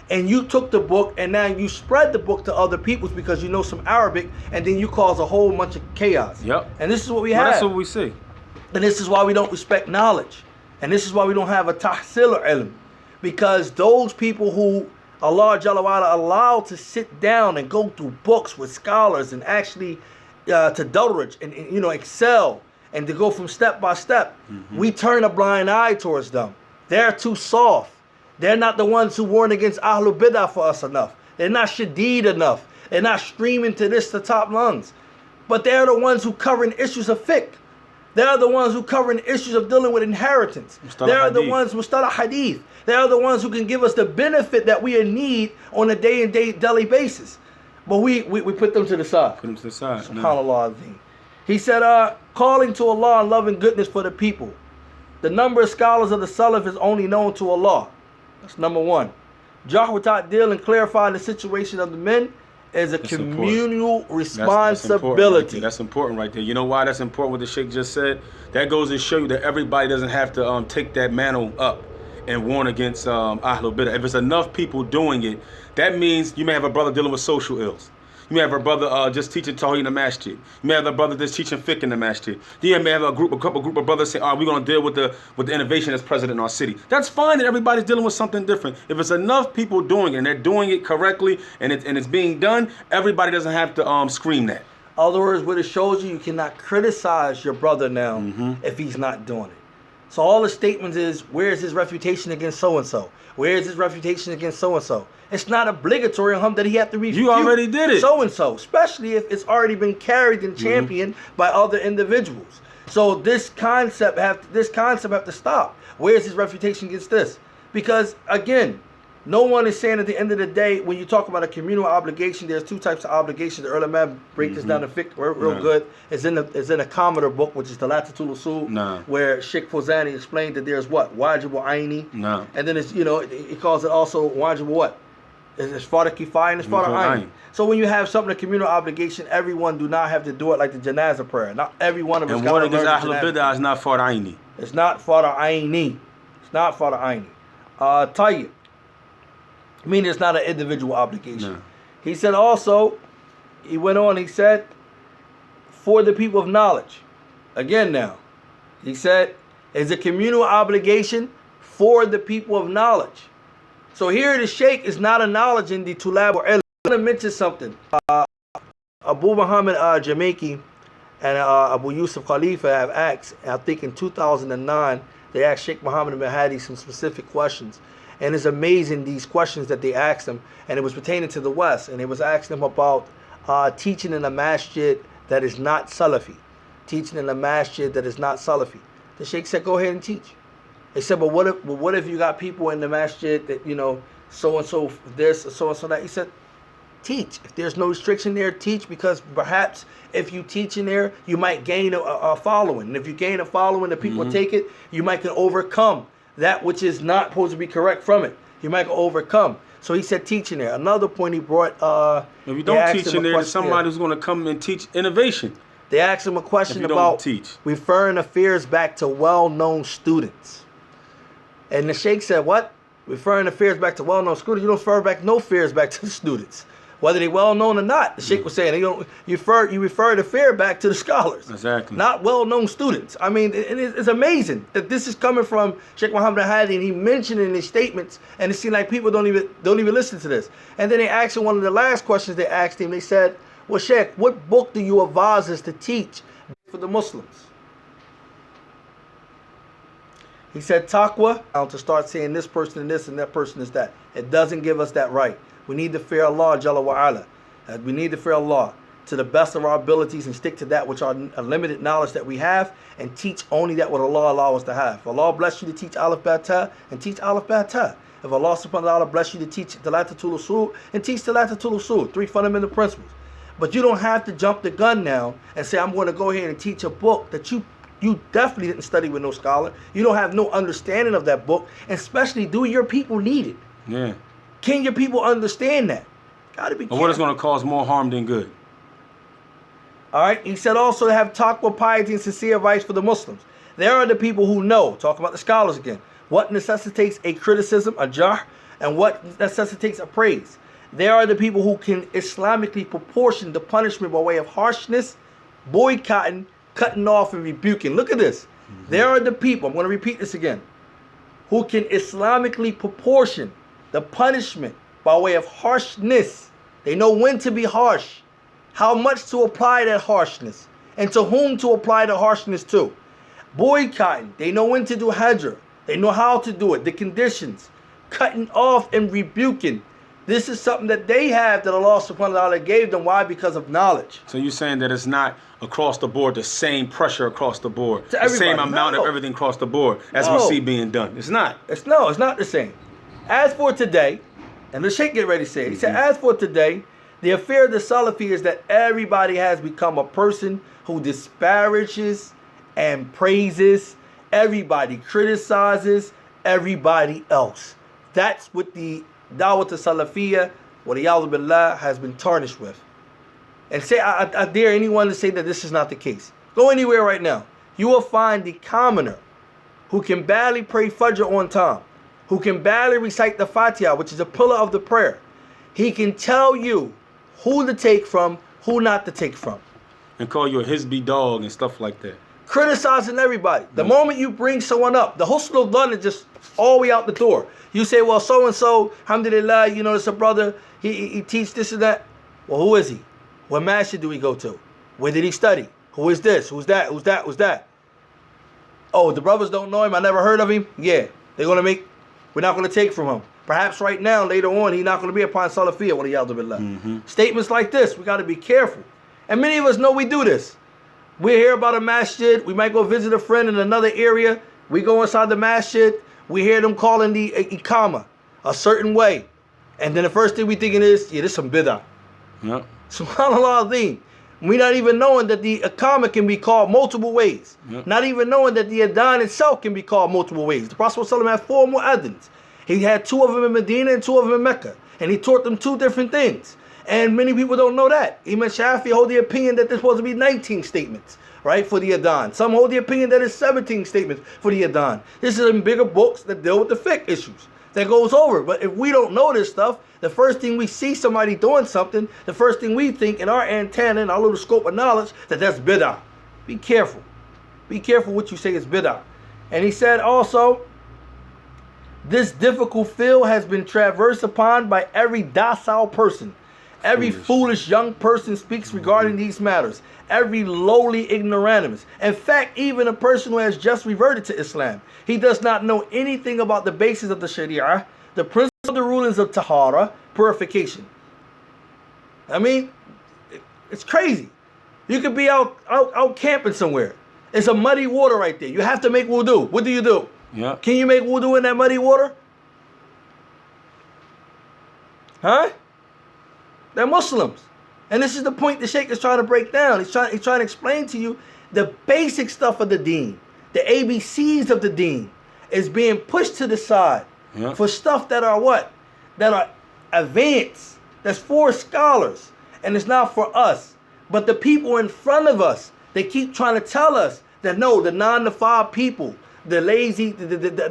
and you took the book and now you spread the book to other peoples because you know some Arabic, and then you cause a whole bunch of chaos. Yep. And this is what we Well, have. that's what we see. And this is why we don't respect knowledge. And this is why we don't have a tahsil ilm. Because those people who Allah Jalla wa'ala allowed to sit down and go through books with scholars and actually to Dawah and excel and to go from step by step, we turn a blind eye towards them. They're too soft. They're not the ones who warn against Ahlul Bidah for us enough. They're not Shadeed enough. They're not streaming to this to top lungs. But they're the ones who covering issues of fiqh. They're the ones who covering issues of dealing with inheritance. They're the ones Mustalah Hadith. They're the ones who can give us the benefit that we need on a day-and-day daily basis. But we put them to the side. Put them to the side. SubhanAllah. He said, calling to Allah and loving goodness for the people. The number of scholars of the Salaf is only known to Allah. That's number one. Jahr Ta'dil and clarifying the situation of the men is a communal responsibility. That's important right there. You know why that's important, what the Shaykh just said? That goes to show you that everybody doesn't have to take that mantle up and warn against Ahlul Bidah. If it's enough people doing it, that means you may have a brother dealing with social ills. You may have a brother just teaching Tawheed in the masjid. You may have a brother that's teaching fiqh in the masjid. Then you may have a couple of brothers saying, we're going to deal with the innovation that's present in our city. That's fine that everybody's dealing with something different. If it's enough people doing it and they're doing it correctly and it's being done, everybody doesn't have to scream that. In other words, what it shows you cannot criticize your brother now if he's not doing it. So all the statements is, where is his refutation against so-and-so? Where is his refutation against so-and-so? It's not obligatory on him that he have to refute You already did it. So-and-so, especially if it's already been carried and championed by other individuals. So this concept have to stop. Where is his refutation against this? Because, again, no one is saying at the end of the day, when you talk about a communal obligation, there's two types of obligations. The ulama break this down in fiqh real good. It's in a Commodore book, which is the Latatul Usul, where Shaykh Fawzani explained that there's what? Wajibu Aini. And then it's, he calls it also Wajibu what? It's Farda Kifaya and it's Farda Aini. So when you have something, a communal obligation, everyone do not have to do it like the Janazah prayer. Not every one of us. And one against Ahlul Bidah is not Farda Aini. It's not Farda Aini. It's not Farda Aini. Tayyib. Meaning it's not an individual obligation. No. He said also, he went on, he said, for the people of knowledge. Again now, he said, it's a communal obligation for the people of knowledge. So here the Shaykh is not acknowledging the tulab or ilm. I'm going to mention something. Abu Muhammad Jamaica and Abu Yusuf Khalifa have asked, I think in 2009, they asked Shaykh Muhammad bin Hadi some specific questions. And it's amazing these questions that they asked him, and it was pertaining to the West, and it was asking him about teaching in a masjid that is not Salafi. Teaching in a masjid that is not Salafi. The Shaykh said, go ahead and teach. They said, but what if you got people in the masjid that, so-and-so this, so-and-so that? He said, teach. If there's no restriction there, teach, because perhaps if you teach in there, you might gain a following. And if you gain a following, the people take it, you might can overcome that which is not supposed to be correct from it. You might overcome. So he said teach in there. Another point he brought, if you don't teach in there, there's somebody who's going to come and teach innovation. They asked him a question about referring affairs back to well-known students. And the Shaykh said, what? Referring affairs back to well-known students? You don't refer back no affairs back to the students. Whether they're well-known or not. The Shaykh was saying, you refer the affair back to the scholars. Exactly. Not well-known students. I mean, it's amazing that this is coming from Shaykh Muhammad Hadi, and he mentioned it in his statements, and it seems like people don't even listen to this. And then they asked him, one of the last questions they asked him, they said, well, Shaykh, what book do you advise us to teach for the Muslims? He said, taqwa, to start saying this person is this and that person is that. It doesn't give us that right. We need to fear Allah Jalla wa'ala. We need to fear Allah to the best of our abilities and stick to that which are a limited knowledge that we have, and teach only that what Allah allows us to have. If Allah bless you to teach Alif Ba and teach Alif Ba. If Allah subhanahu wa ta'ala bless you to teach Dalatatul Usul and teach Dalatatul Usul, 3 fundamental principles. But you don't have to jump the gun now and say, I'm going to go ahead and teach a book that you definitely didn't study with no scholar. You don't have no understanding of that book, and especially, do your people need it? Yeah. Can your people understand that? Gotta be careful. Or what is going to cause more harm than good? All right. He said also to have taqwa, piety, and sincere advice for the Muslims. There are the people who know, talk about the scholars again, what necessitates a criticism, a jahr, and what necessitates a praise. They are the people who can Islamically proportion the punishment by way of harshness, boycotting, cutting off, and rebuking. Look at this. There are the people, I'm going to repeat this again, who can Islamically proportion the punishment by way of harshness. They know when to be harsh, how much to apply that harshness, and to whom to apply the harshness to. Boycotting, they know when to do hajr. They know how to do it, the conditions. Cutting off and rebuking. This is something that they have that Allah subhanahu wa ta'ala gave them. Why? Because of knowledge. So you're saying that it's not across the board, the same pressure across the board, To the same everybody. amount No. of everything across the board as we No. see being done. It's not. It's not the same. As for today, and the Shaykh get ready to say it. He said, as for today, the affair of the Salafi is that everybody has become a person who disparages and praises, everybody criticizes everybody else. That's what the dawah to salafiyyah, waliyadu billah, has been tarnished with. And say, I dare anyone to say that this is not the case. Go anywhere right now. You will find the commoner who can barely pray Fajr on time, who can barely recite the Fatiha, which is a pillar of the prayer. He can tell you who to take from, who not to take from. And call you a Hizbi dog and stuff like that. Criticizing everybody. The moment you bring someone up, the husn done is just all the way out the door. You say, well, so-and-so, alhamdulillah, you know, it's a brother, he teach this and that. Well, who is he? What masjid do we go to? Where did he study? Who is this? Who's that? Who's that? Who's that? Oh, the brothers don't know him. I never heard of him. Yeah, we're not going to take from him. Perhaps right now, later on, he's not going to be upon salafiyyah. Waliyadu billah. Statements like this, we got to be careful. And many of us know we do this. We hear about a masjid. We might go visit a friend in another area. We go inside the masjid. We hear them calling the iqama a certain way. And then the first thing we thinking is, yeah, this is some bid'ah. Yep. Subhanallah azim. We not even knowing that the iqama can be called multiple ways. Yep. Not even knowing that the adhan itself can be called multiple ways. The Prophet ﷺ had 4 mu'adhins. He had 2 of them in Medina and 2 of them in Mecca. And he taught them 2 different things. And many people don't know that. Imam Shafi hold the opinion that there's supposed to be 19 statements, right, for the adhan. Some hold the opinion that it's 17 statements for the adhan. This is in bigger books that deal with the fiqh issues. That goes over. But if we don't know this stuff, the first thing we see somebody doing something, the first thing we think in our antenna, in our little scope of knowledge, that's bid'ah. Be careful. Be careful what you say is bid'ah. And he said also, this difficult field has been traversed upon by every docile person. Every foolish young person speaks regarding these matters. Every lowly ignoramus. In fact, even a person who has just reverted to Islam, he does not know anything about the basis of the Sharia, the principles of the rulings of tahara, purification. I mean, it's crazy. You could be out camping somewhere. It's a muddy water right there. You have to make wudu. What do you do? Yeah. Can you make wudu in that muddy water? Huh? They're Muslims. And this is the point the Shaykh is trying to break down. He's trying to explain to you the basic stuff of the deen. The ABCs of the deen is being pushed to the side for stuff that are what? That are advanced. That's for scholars. And it's not for us. But the people in front of us, they keep trying to tell us that no, the non-nafab people, the lazy,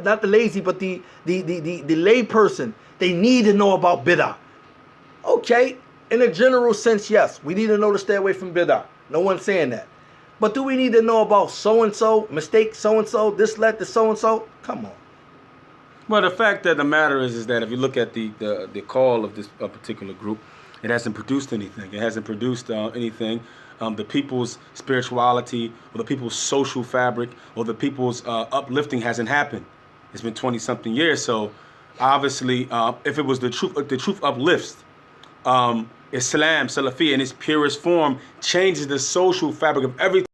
not the lazy, but the lay person, they need to know about bid'ah. Okay. In a general sense, yes, we need to know to stay away from bid'ah. No one's saying that. But do we need to know about so-and-so, mistake so-and-so, this led to so-and-so? Come on. Well, the fact of the matter is that if you look at the call of this particular group, it hasn't produced anything. It hasn't produced anything. The people's spirituality or the people's social fabric or the people's uplifting hasn't happened. It's been 20-something years. So obviously, if it was the truth uplifts. Islam, Salafiyyah in its purest form changes the social fabric of everything,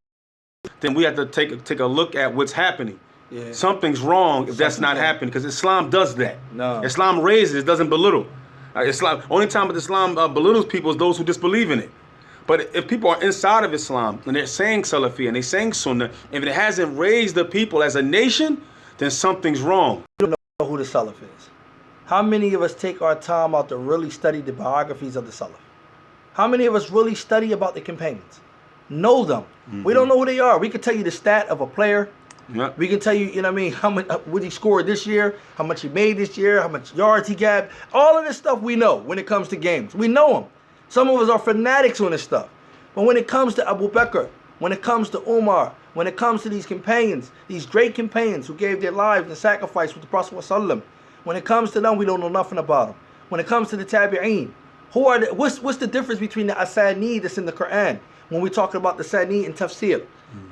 then we have to take a look at what's happening. Yeah. Something's wrong if that's not happening, because Islam does that. No. Islam raises, it doesn't belittle. Islam, only time that Islam belittles people is those who disbelieve in it. But if people are inside of Islam and they're saying Salafiyyah and they're saying Sunnah, if it hasn't raised the people as a nation, then something's wrong. You don't know who the Salaf is. How many of us take our time out to really study the biographies of the Salaf? How many of us really study about the companions? Know them. Mm-hmm. We don't know who they are. We could tell you the stat of a player. Yeah. We can tell you, you know what I mean, how much what he scored this year, how much he made this year, how much yards he got. All of this stuff we know when it comes to games. We know them. Some of us are fanatics on this stuff. But when it comes to Abu Bakr, when it comes to Umar, when it comes to these companions, these great companions who gave their lives and sacrificed with the Prophet ﷺ, when it comes to them, we don't know nothing about them. When it comes to the Tabi'een, what's the difference between the asanid that's in the Quran when we talk about the sanid and tafsir?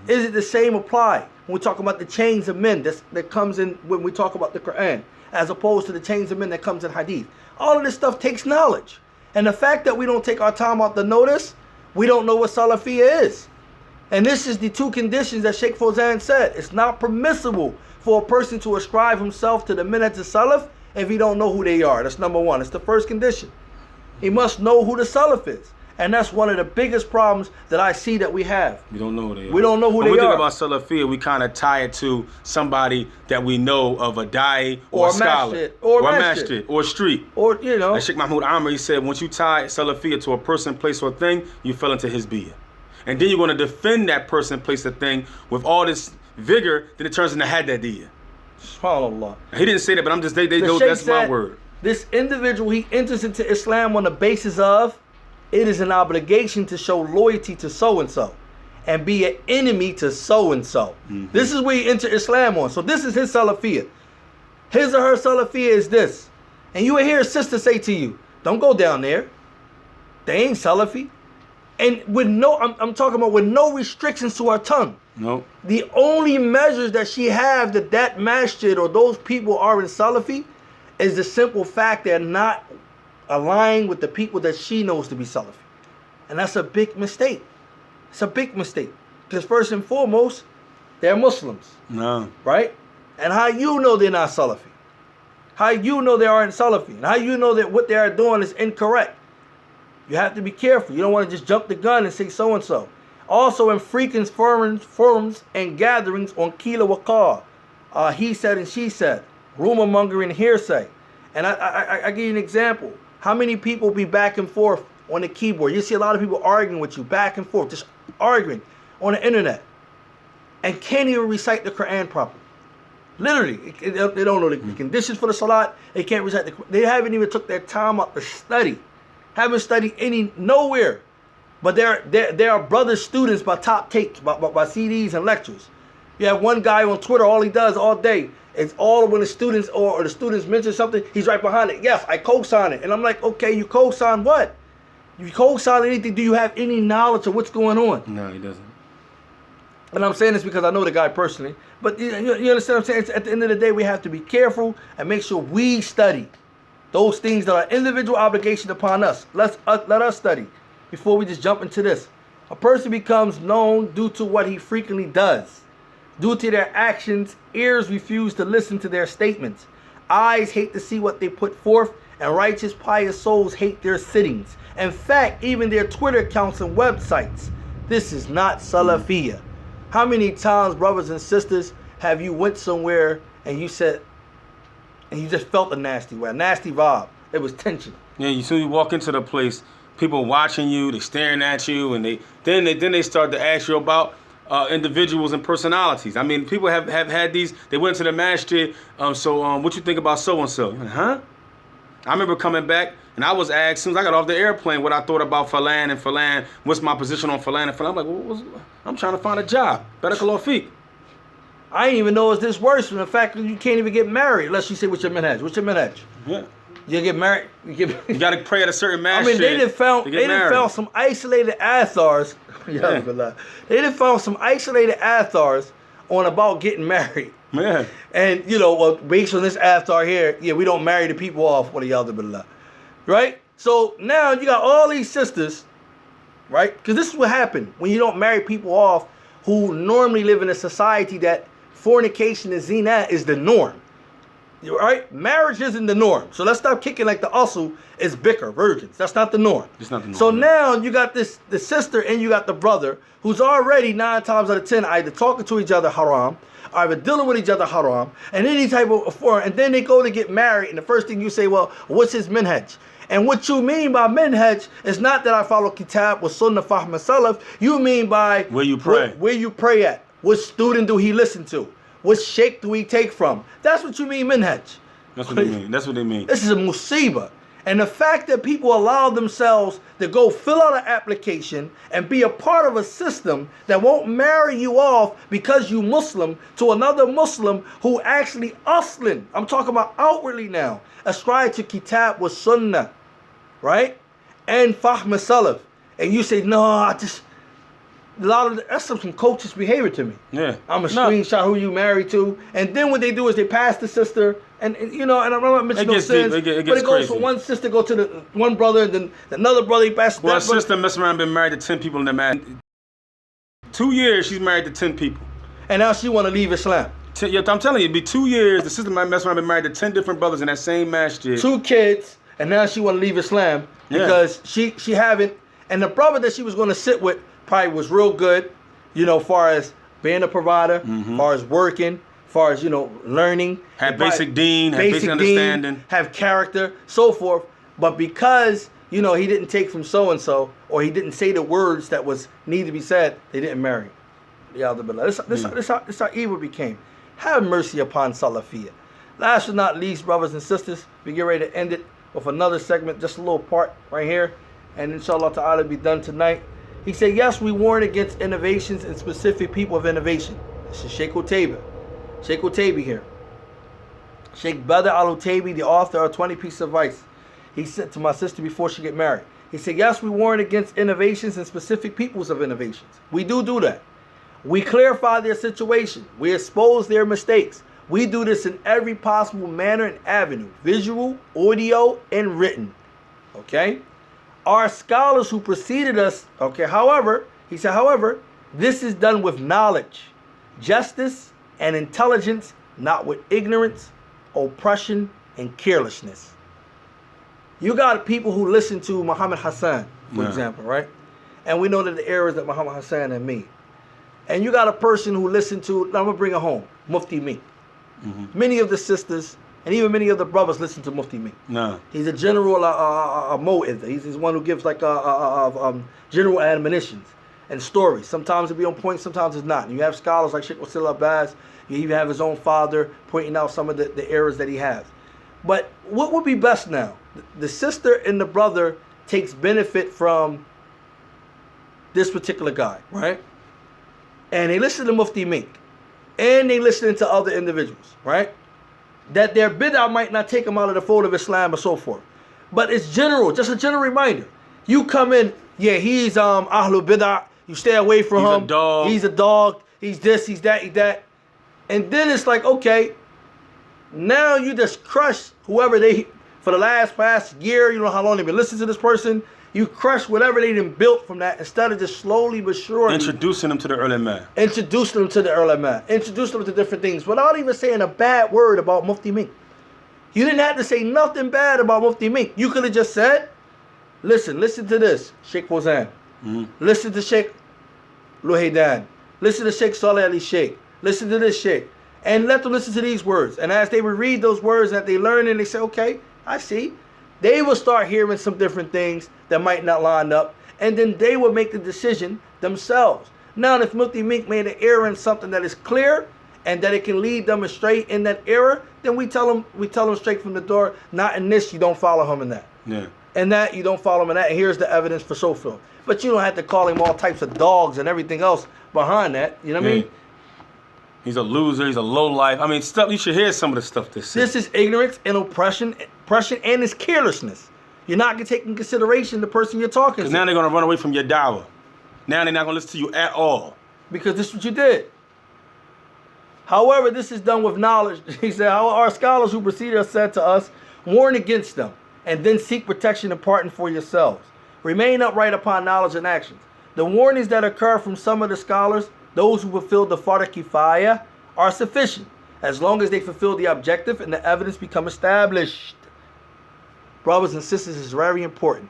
Is it the same apply when we talk about the chains of men that comes in when we talk about the Quran, as opposed to the chains of men that comes in hadith? All of this stuff takes knowledge. And the fact that we don't take our time out to notice, we don't know what salafiyyah is. And this is the two conditions that Shaykh Fawzan said. It's not permissible for a person to ascribe himself to the manhaj of salaf if he don't know who they are. That's number one. It's the first condition. He must know who the salaf is. And that's one of the biggest problems that I see that we have. We don't know who they are. We don't know who they are. When we think about salafiyyah, we kind of tie it to somebody that we know of, a da'i or a scholar. Masjid, or a masjid, or a street. Or, you know. Like Sheikh Mahmoud Amr, he said, once you tie salafiyyah to a person, place, or thing, you fell into hizbiyyah. And then you're going to defend that person, place, or thing with all this vigor, then it turns into haddadiyyah. SubhanAllah. He didn't say that, but I'm just, they know that's my word. This individual, he enters into Islam on the basis of, it is an obligation to show loyalty to so-and-so and be an enemy to so-and-so. Mm-hmm. This is where he entered Islam on. So this is his salafiyyah. His or her salafiyyah is this. And you will hear a sister say to you, don't go down there. They ain't Salafi. And with no, I'm talking about with no restrictions to her tongue. No. The only measures that she have that masjid or those people are in Salafi is the simple fact they're not aligned with the people that she knows to be Salafi. And that's a big mistake. It's a big mistake. Because first and foremost, they're Muslims. No. Right? And how you know they're not Salafi? How you know they aren't Salafi? And how you know that what they are doing is incorrect? You have to be careful. You don't want to just jump the gun and say so-and-so. Also in frequent forums and gatherings on Kila Waqar, he said and she said, rumor mongering, hearsay. And I give you an example. How many people be back and forth on the keyboard? You see a lot of people arguing with you, back and forth, just arguing on the internet, and can't even recite the Quran properly. Literally, they don't know the conditions for the salat. They can't recite they haven't even took their time out to study. Haven't studied nowhere. But there are brother students by top takes, by CDs and lectures. You have one guy on Twitter, all he does all day is all when the students or the students mention something, he's right behind it. Yes, I co-sign it. And I'm like, okay, you co-sign what? You co-sign anything, do you have any knowledge of what's going on? No, he doesn't. And I'm saying this because I know the guy personally. But you understand what I'm saying? At the end of the day, we have to be careful and make sure we study those things that are individual obligation upon us. Let us study before we just jump into this. A person becomes known due to what he frequently does. Due to their actions, ears refuse to listen to their statements. Eyes hate to see what they put forth, and righteous, pious souls hate their sittings. In fact, even their Twitter accounts and websites. This is not salafiyyah. How many times, brothers and sisters, have you went somewhere and you said, and you just felt a nasty way, a nasty vibe? It was tension. Yeah, you walk into the place, people watching you, they staring at you, and then they start to ask you about individuals and personalities. I mean, people have had these. They went to the masjid. So what you think about so and so? Huh? I remember coming back and I was asked as soon as I got off the airplane what I thought about Falan and Falan. What's my position on Falan and Falan? I'm like, I'm trying to find a job. Barakallahu feek. I didn't even know it's this worse than the fact that you can't even get married unless you say what's your manhaj. What's your manhaj? Yeah. You get married. You got to pray at a certain masjid. I mean, they done found some isolated athars. Yeah. They done found some isolated athars on about getting married. Yeah. And based on this athar here, we don't marry the people off. What y'all do, right? So now you got all these sisters, right? Because this is what happened when you don't marry people off who normally live in a society that fornication and zina is the norm. Right? Marriage isn't the norm. So let's stop kicking like the usul is bikr, virgins. That's not the norm. It's not the norm. So now you got the sister and you got the brother who's already 9 times out of 10 either talking to each other haram, or either dealing with each other haram, and any type of foreign, and then they go to get married, and the first thing you say, well, what's his manhaj? And what you mean by manhaj is not that I follow kitab with sunnah fahm salaf. You mean by where you pray. Where you pray at. What student do he listen to? What shaykh do we take from? That's what you mean, manhaj. That's what they mean. That's what they mean. This is a musibah. And the fact that people allow themselves to go fill out an application and be a part of a system that won't marry you off because you Muslim to another Muslim who actually aslan, I'm talking about outwardly now, ascribe to kitab wa sunnah, right? And fahm salaf. And you say, no, a lot of that's some coaches' behavior to me. Yeah. I'm a screenshot who you married to, and then what they do is they pass the sister, and you know, and I'm not mentioning no sins, it but gets it goes crazy. from one sister go to the one brother, and then another brother he passes. Well, a that brother. sister messing around, been married to 10 people in the man. 2 years, she's married to 10 people. And now she want to leave Islam. Yeah, I'm telling you, it'd be 2 years. The sister might mess around, been married to 10 different brothers in that same masjid. 2 kids, and now she want to leave Islam because she haven't. And the brother that she was going to sit with probably was real good, you know, far as being a provider, far as working, far as, you know, learning. Have basic deen, have basic understanding. Have character, so forth. But because, you know, he didn't take from so-and-so, or he didn't say the words that was need to be said, they didn't marry. This how evil became. Have mercy upon salafiyyah. Last but not least, brothers and sisters, we get ready to end it with another segment, just a little part right here. And inshallah ta'ala be done tonight. He said, yes, we warn against innovations and specific people of innovation. This is Shaykh Utayba. Shaykh Utayba here. Shaykh Badr al-Utaybi, the author of 20 Pieces of Advice. He said to my sister before she get married. He said, yes, we warn against innovations and specific peoples of innovations. We do that. We clarify their situation. We expose their mistakes. We do this in every possible manner and avenue. Visual, audio, and written. Okay? Our scholars who preceded us, okay, however, he said, however, this is done with knowledge, justice, and intelligence, not with ignorance, oppression, and carelessness. You got people who listen to Muhammad Hassan, for example, right? And we know that the errors that Muhammad Hassan had made. And you got a person who listened to, I'm going to bring it home, Mufti Meek. Many of the sisters and even many of the brothers listen to Mufti Meek. No. He's a general mu'idh. He's one who gives like general admonitions and stories. Sometimes it'll be on point, sometimes it's not. And you have scholars like Shaykh Wasil Abbas. You even have his own father pointing out some of the errors that he has. But what would be best now? The sister and the brother takes benefit from this particular guy, right? And they listen to Mufti Meek. And they listen to other individuals, right? That their bid'ah might not take them out of the fold of Islam or so forth. But it's general, just a general reminder. You come in, yeah, he's Ahlul Bid'ah. You stay away from him. He's a dog. He's a dog. He's this, he's that, he's that. And then it's like, okay, now you just crush whoever for the past year, you know how long they've been listening to this person. You crush whatever they done built from that instead of just slowly but surely introducing them to the ulama. Introducing them to the ulama. Introducing them to different things without even saying a bad word about Mufti Meek. You didn't have to say nothing bad about Mufti Meek. You could have just said, listen to this, Sheikh Fawzan. Listen to Sheikh Luhaydan. Listen to Sheikh Saleh Ali Sheikh. Listen to this Sheikh. And let them listen to these words. And as they would read those words that they learn and they say, okay, I see. They will start hearing some different things that might not line up. And then they will make the decision themselves. Now, if Mufti Meek made an error in something that is clear and that it can lead them astray in that error, then we tell them straight from the door, not in this, you don't follow him in that. Yeah. And that, you don't follow him in that. And here's the evidence for so forth. But you don't have to call him all types of dogs and everything else behind that. You know what I mean? He's a loser. He's a lowlife. I mean, stuff. You should hear some of the stuff this. This is ignorance and oppression, and it's carelessness. You're not gonna take in consideration the person you're talking to. Because now they're gonna run away from your dawah. Now they're not gonna listen to you at all. Because this is what you did. However, this is done with knowledge. He said, "How our scholars who preceded us said to us, warn against them, and then seek protection and pardon for yourselves. Remain upright upon knowledge and actions. The warnings that occur from some of the scholars, those who fulfill the farda kifaya, are sufficient, as long as they fulfill the objective and the evidence become established." Brothers and sisters, it's very important.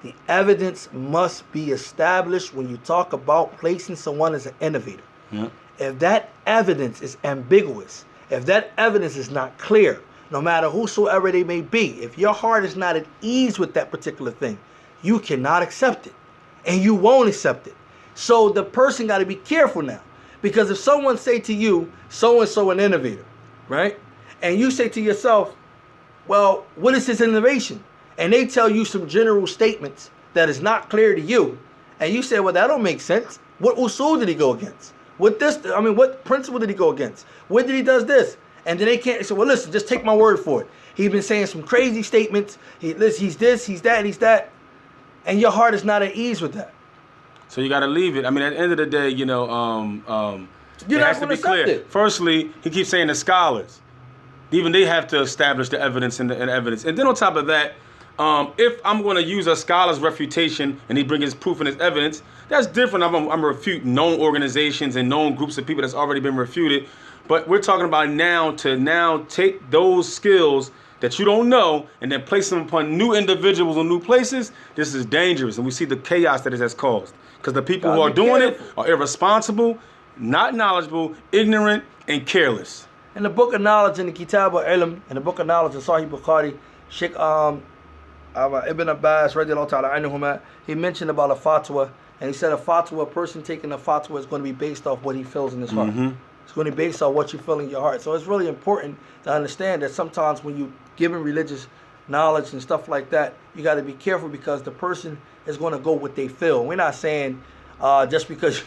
The evidence must be established when you talk about placing someone as an innovator. Yeah. If that evidence is ambiguous, if that evidence is not clear, no matter whosoever they may be, if your heart is not at ease with that particular thing, you cannot accept it. And you won't accept it. So the person got to be careful now. Because if someone say to you, so-and-so an innovator, right? And you say to yourself, well, what is this innovation? And they tell you some general statements that is not clear to you. And you say, well, that don't make sense. What usul did he go against? What principle did he go against? When did he does this? And then they say, well, listen, just take my word for it. He's been saying some crazy statements. He's this, he's that, he's that. And your heart is not at ease with that. So you got to leave it. I mean, at the end of the day, you know, You're it not has to gonna be accept clear. it. Firstly, he keeps saying the scholars. Even they have to establish the evidence and the evidence. And then on top of that, if I'm going to use a scholar's refutation and he brings his proof and his evidence, that's different. I'm refuting known organizations and known groups of people that's already been refuted. But we're talking about now take those skills that you don't know and then place them upon new individuals or new places. This is dangerous. And we see the chaos that it has caused. Because the people who are doing it are irresponsible, not knowledgeable, ignorant, and careless. In the book of knowledge, in the Kitab al-Ilm, in the book of knowledge of Sahih Bukhari, Shaykh Ibn Abbas, radiallahu ta'ala anhuma, he mentioned about a fatwa, and he said a fatwa, a person taking a fatwa is going to be based off what he feels in his heart. It's going to be based on what you feel in your heart. So it's really important to understand that sometimes when you given religious knowledge and stuff like that, you got to be careful because the person is going to go what they feel. We're not saying just because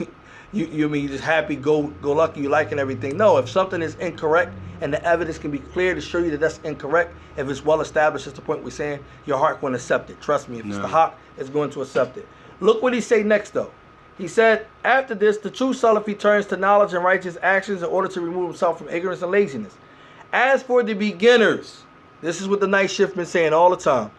you mean just happy, go lucky, you liking everything. No, if something is incorrect and the evidence can be clear to show you that that's incorrect, if it's well established, that's the point we're saying, your heart going to accept it. Trust me, if it's the haq, it's going to accept it. Look what he say next though. He said, after this, the true Salafi turns to knowledge and righteous actions in order to remove himself from ignorance and laziness. As for the beginners, this is what the night shift been saying all the time.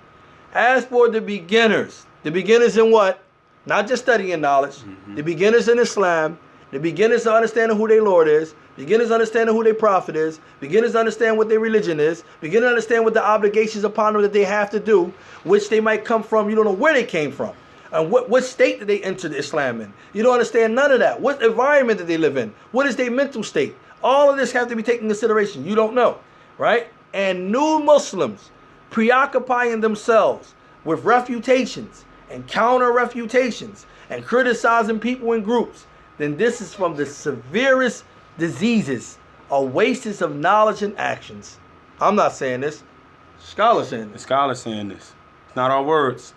As for the beginners in what? Not just studying knowledge. The beginners in Islam, the beginners to understanding who their Lord is, beginners understanding who their prophet is, beginners understand what their religion is, beginners understand what the obligations upon them that they have to do, which they might come from, you don't know where they came from. And what state did they enter Islam in? You don't understand none of that. What environment did they live in? What is their mental state? All of this have to be taken into consideration. You don't know, right? And new Muslims preoccupying themselves with refutations and counter-refutations and criticizing people in groups, then this is from the severest diseases or wastes of knowledge and actions. I'm not saying this. Scholars saying this. The scholars saying this. It's not our words.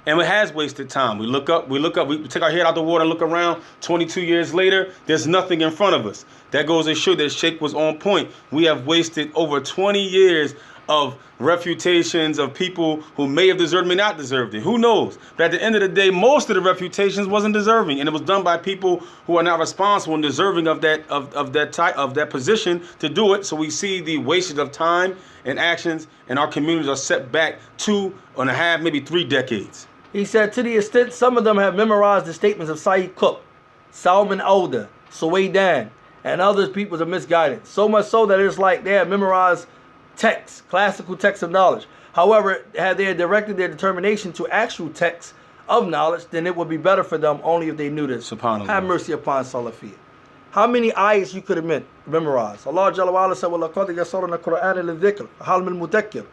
And it has wasted time. We look up, we take our head out the water and look around. 22 years later, there's nothing in front of us. That goes to show that Shaykh was on point. We have wasted over 20 years of refutations of people who may have deserved, may not deserved it. Who knows? But at the end of the day, most of the refutations wasn't deserving, and it was done by people who are not responsible and deserving of that position to do it. So we see the wastage of time and actions, and our communities are set back 2.5, maybe 3 decades. He said, to the extent some of them have memorized the statements of Sayyid Qutb, Salman Auda, Suwaydan, and others peoples of misguidance. So much so that it's like they have memorized texts, classical texts of knowledge. However, had they directed their determination to actual texts of knowledge, then it would be better for them only if they knew this. SubhanAllah. Have mercy upon Salafiyyah. How many ayahs you could have memorized? Allah Jalla wa Ala said, وَلَقَدْ يَسَّرْنَا الْقُرْآنَ لِلذِّكْرِ فَهَلْ مِن مُدَّكِّرٍ.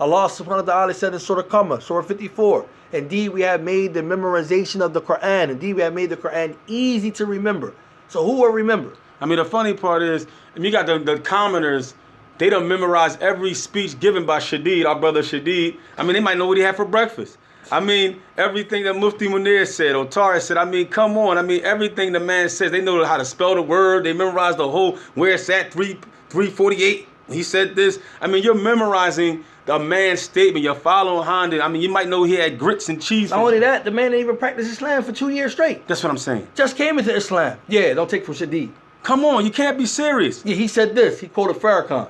Allah subhanahu wa ta'ala said in Surah Qamar, Surah 54, indeed we have made the memorization of the Quran. Indeed we have made the Quran easy to remember. So who will remember? I mean, the funny part is, you got the commoners, they don't memorize every speech given by Shadid, our brother Shadid. I mean, they might know what he had for breakfast. I mean, everything that Mufti Munir said, or Tariq said, I mean, come on. I mean, everything the man says, they know how to spell the word. They memorize the whole, where it's at, 348. He said this. I mean, you're memorizing the man's statement. You're following Honda. I mean, you might know he had grits and cheese. Not only that, the man didn't even practice Islam for 2 years straight. That's what I'm saying. Just came into Islam. Yeah, don't take from Shadid. Come on, you can't be serious. Yeah, he said this. He quoted Farrakhan.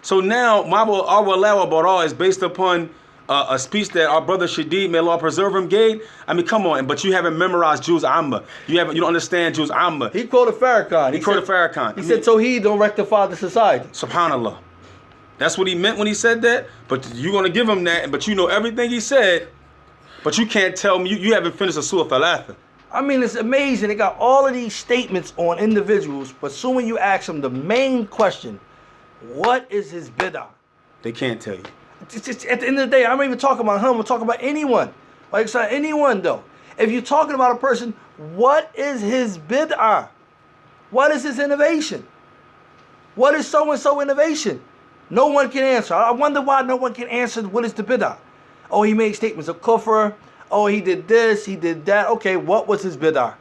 So now, our Walawa Bara is based upon a speech that our brother Shadid, may Allah preserve him, gave. I mean, come on, but you haven't memorized Juz Amma. You don't understand Juz Amma. He quoted Farrakhan. He quoted Farrakhan. He said, Tawheed don't rectify the society. SubhanAllah. That's what he meant when he said that. But you're going to give him that, but you know everything he said, but you can't tell me, you haven't finished a Surah Thalatha. I mean, it's amazing. They got all of these statements on individuals, but soon when you ask them the main question, what is his bid'ah? They can't tell you. It's at the end of the day, I'm not even talking about him. I'm talking about anyone. Like I said, anyone though. If you're talking about a person, what is his bid'ah? What is his innovation? What is so-and-so innovation? No one can answer. I wonder why no one can answer what is the bid'ah. Oh, he made statements of kufr. Oh, he did this, he did that. Okay, what was his bid'ah?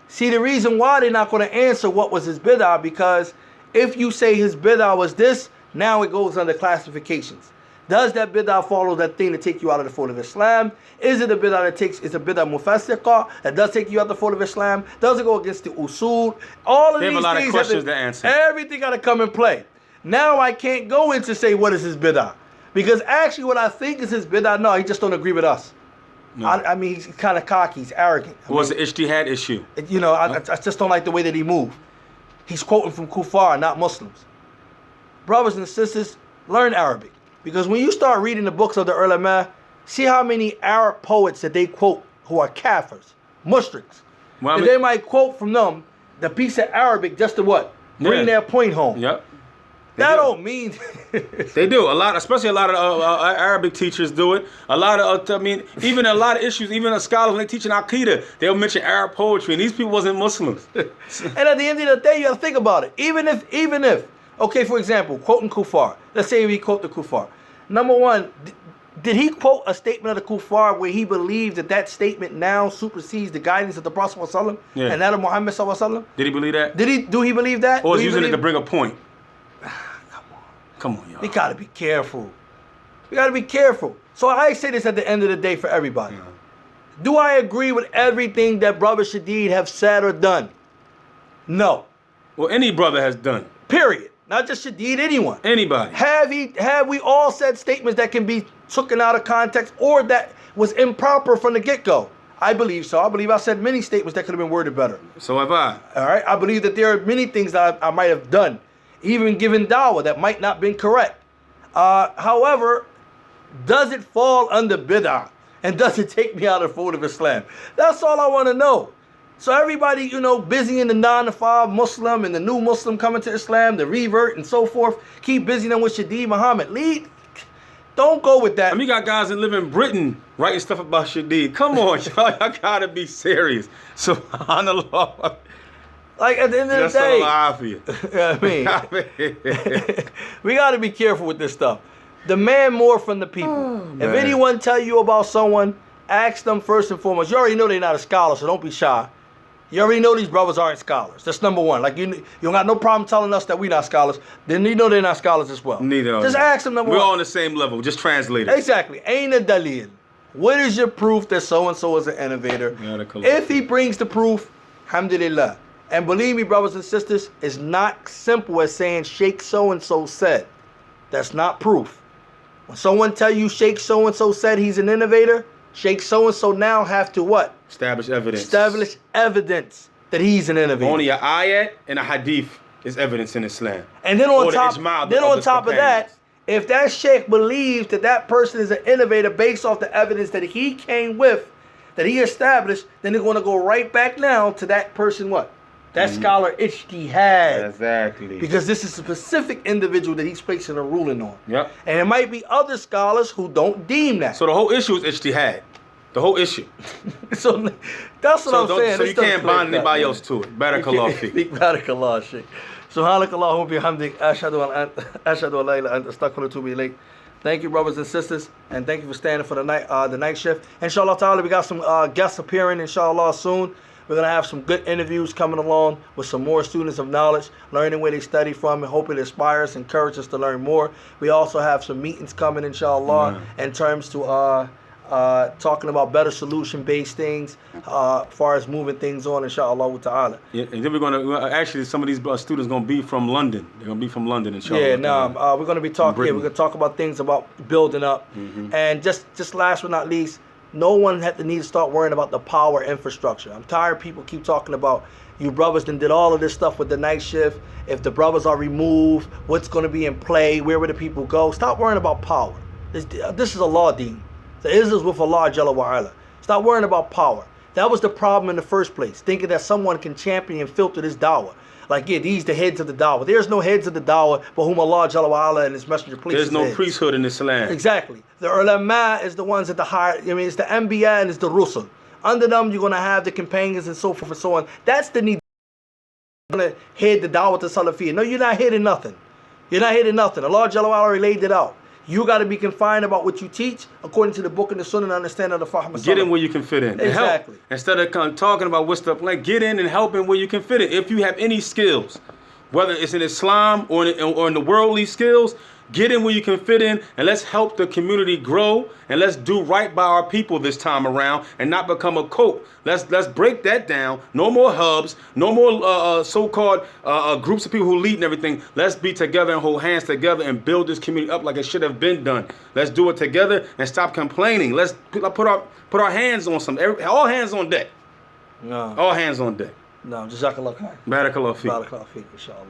See, the reason why they're not going to answer what was his bid'ah, because if you say his bid'ah was this, now it goes under classifications. Does that bid'ah follow that thing to take you out of the fold of Islam? Is it a bid'ah that takes, is a bid'ah mufassiqah that does take you out of the fold of Islam? Does it go against the usul? All of They have these a lot of things questions to answer. Everything got to come in play. Now I can't go in to say what is his bid'ah, because actually what I think is his bid'ah, no, he just don't agree with us. No. I mean, he's kind of cocky, he's arrogant. What's the ijtihad issue? You know, I just don't like the way that he moved. He's quoting from kuffar, not Muslims. Brothers and sisters, learn Arabic. Because when you start reading the books of the ulama, see how many Arab poets that they quote who are kafirs, mushriks. Well, and they might quote from them the piece of Arabic just to what? Bring their point home. Yep. That don't mean... They do. A lot, especially a lot of Arabic teachers do it. A lot of, I mean, even a lot of issues, even the scholars, when they teach in Aqidah, they'll mention Arab poetry, and these people wasn't Muslims. And at the end of the day, you got to think about it. Even if, okay, for example, quoting kuffar. Let's say we quote the kuffar. Number one, did he quote a statement of the kuffar where he believes that that statement now supersedes the guidance of the Prophet ﷺ and that of Muhammad ﷺ? Did he believe that? Do he believe that? Or was he using it to bring a point? Come on, y'all. We got to be careful. We got to be careful. So I say this at the end of the day for everybody. Yeah. Do I agree with everything that Brother Shadid have said or done? No. Well, any brother has done. Period. Not just Shadid, anyone. Anybody. Have we all said statements that can be taken out of context or that was improper from the get-go? I believe so. I believe I said many statements that could have been worded better. So have I. All right. I believe that there are many things that I might have done, even given dawah, that might not been correct. However, does it fall under bid'ah? And does it take me out of the fold of Islam? That's all I want to know. So everybody, you know, busy in the 9 to 5 Muslim and the new Muslim coming to Islam, the revert and so forth, keep busy them with Shadid Muhammad. Don't go with that. I mean, you got guys that live in Britain writing stuff about Shadid. Come on, y'all gotta be serious. Subhanallah. Like at the end of the day, I mean, we got to be careful with this stuff. Demand more from the people. Oh, if anyone tell you about someone, ask them first and foremost. You already know they're not a scholar, so don't be shy. You already know these brothers aren't scholars. That's number one. Like you don't got no problem telling us that we're not scholars. Then you know they're not scholars as well. Neither. Just ask them number one. We're all on the same level. Just translate it. Exactly. Ain't a dalil. What is your proof that so and so is an innovator? If he brings the proof, alhamdulillah. And believe me, brothers and sisters, it's not simple as saying Shaykh so-and-so said. That's not proof. When someone tell you Shaykh so-and-so said he's an innovator, Shaykh so-and-so now have to what? Establish evidence. Establish evidence that he's an innovator. Only an ayat and a hadith is evidence in Islam. And then on top of that, if that Shaykh believes that that person is an innovator based off the evidence that he came with, that he established, then they're going to go right back now to that person what? That scholar ijtihad. Exactly. Because this is a specific individual that he's placing a ruling on. Yep. And it might be other scholars who don't deem that. So the whole issue is ijtihad. The whole issue. So that's what I'm saying. So you can't bond anybody else to it. Barakallah fiqh. Barakallah Shaykh. Subhanakallah bihamdik. Ashhadu an la ilaha anta astaghfiruka wa atubu ilayk. Thank you, brothers and sisters, and thank you for standing for the night shift. Inshallah ta'ala, we got some guests appearing, inshallah, soon. We're going to have some good interviews coming along with some more students of knowledge, learning where they study from, and hope it inspires, encourages us to learn more. We also have some meetings coming, inshallah, in terms to talking about better solution-based things, as far as moving things on, inshallah ta'ala. Yeah, and then we're going to, actually, some of these students going to be from London. They're going to be from London, inshallah. Yeah, we're going to be talking, we're going to talk about things about building up. And just last but not least, no one need to start worrying about the power infrastructure. I'm tired of people keep talking about you brothers done did all of this stuff with the night shift. If the brothers are removed, what's going to be in play? Where would the people go? Stop worrying about power. This is a law deen. The Israel's with Allah Jalla wa Ala. Stop worrying about power. That was the problem in the first place, thinking that someone can champion and filter this dawah. Like, yeah, these the heads of the dawah. There's no heads of the dawah but whom Allah Jalla wa Ala and His Messenger places. There's no heads. priesthood in Islam. Exactly. The ulama is the ones at the higher, it's the anbiya and it's the rusul. Under them, you're going to have the companions and so forth and so on. That's the need. going to head the dawah to salafiyyah. No, you're not heading nothing. You're not heading nothing. Allah Jalla wa Ala already laid it out. You got to be confined about what you teach according to the book and the sunnah and understanding of the Fahim. Get in where you can fit in. Exactly. Help. Instead of talking about what stuff, like get in and help in where you can fit in. If you have any skills, whether it's in Islam or in the worldly skills, get in where you can fit in, and let's help the community grow, and let's do right by our people this time around, and not become a cult. Let's break that down. No more hubs, no more so-called groups of people who lead and everything. Let's be together and hold hands together and build this community up like it should have been done. Let's do it together and stop complaining. Let's put our hands on all hands on deck. No. All hands on deck. No, Jazakallah khair. Barakallah feek. Barakallah feek, inshallah.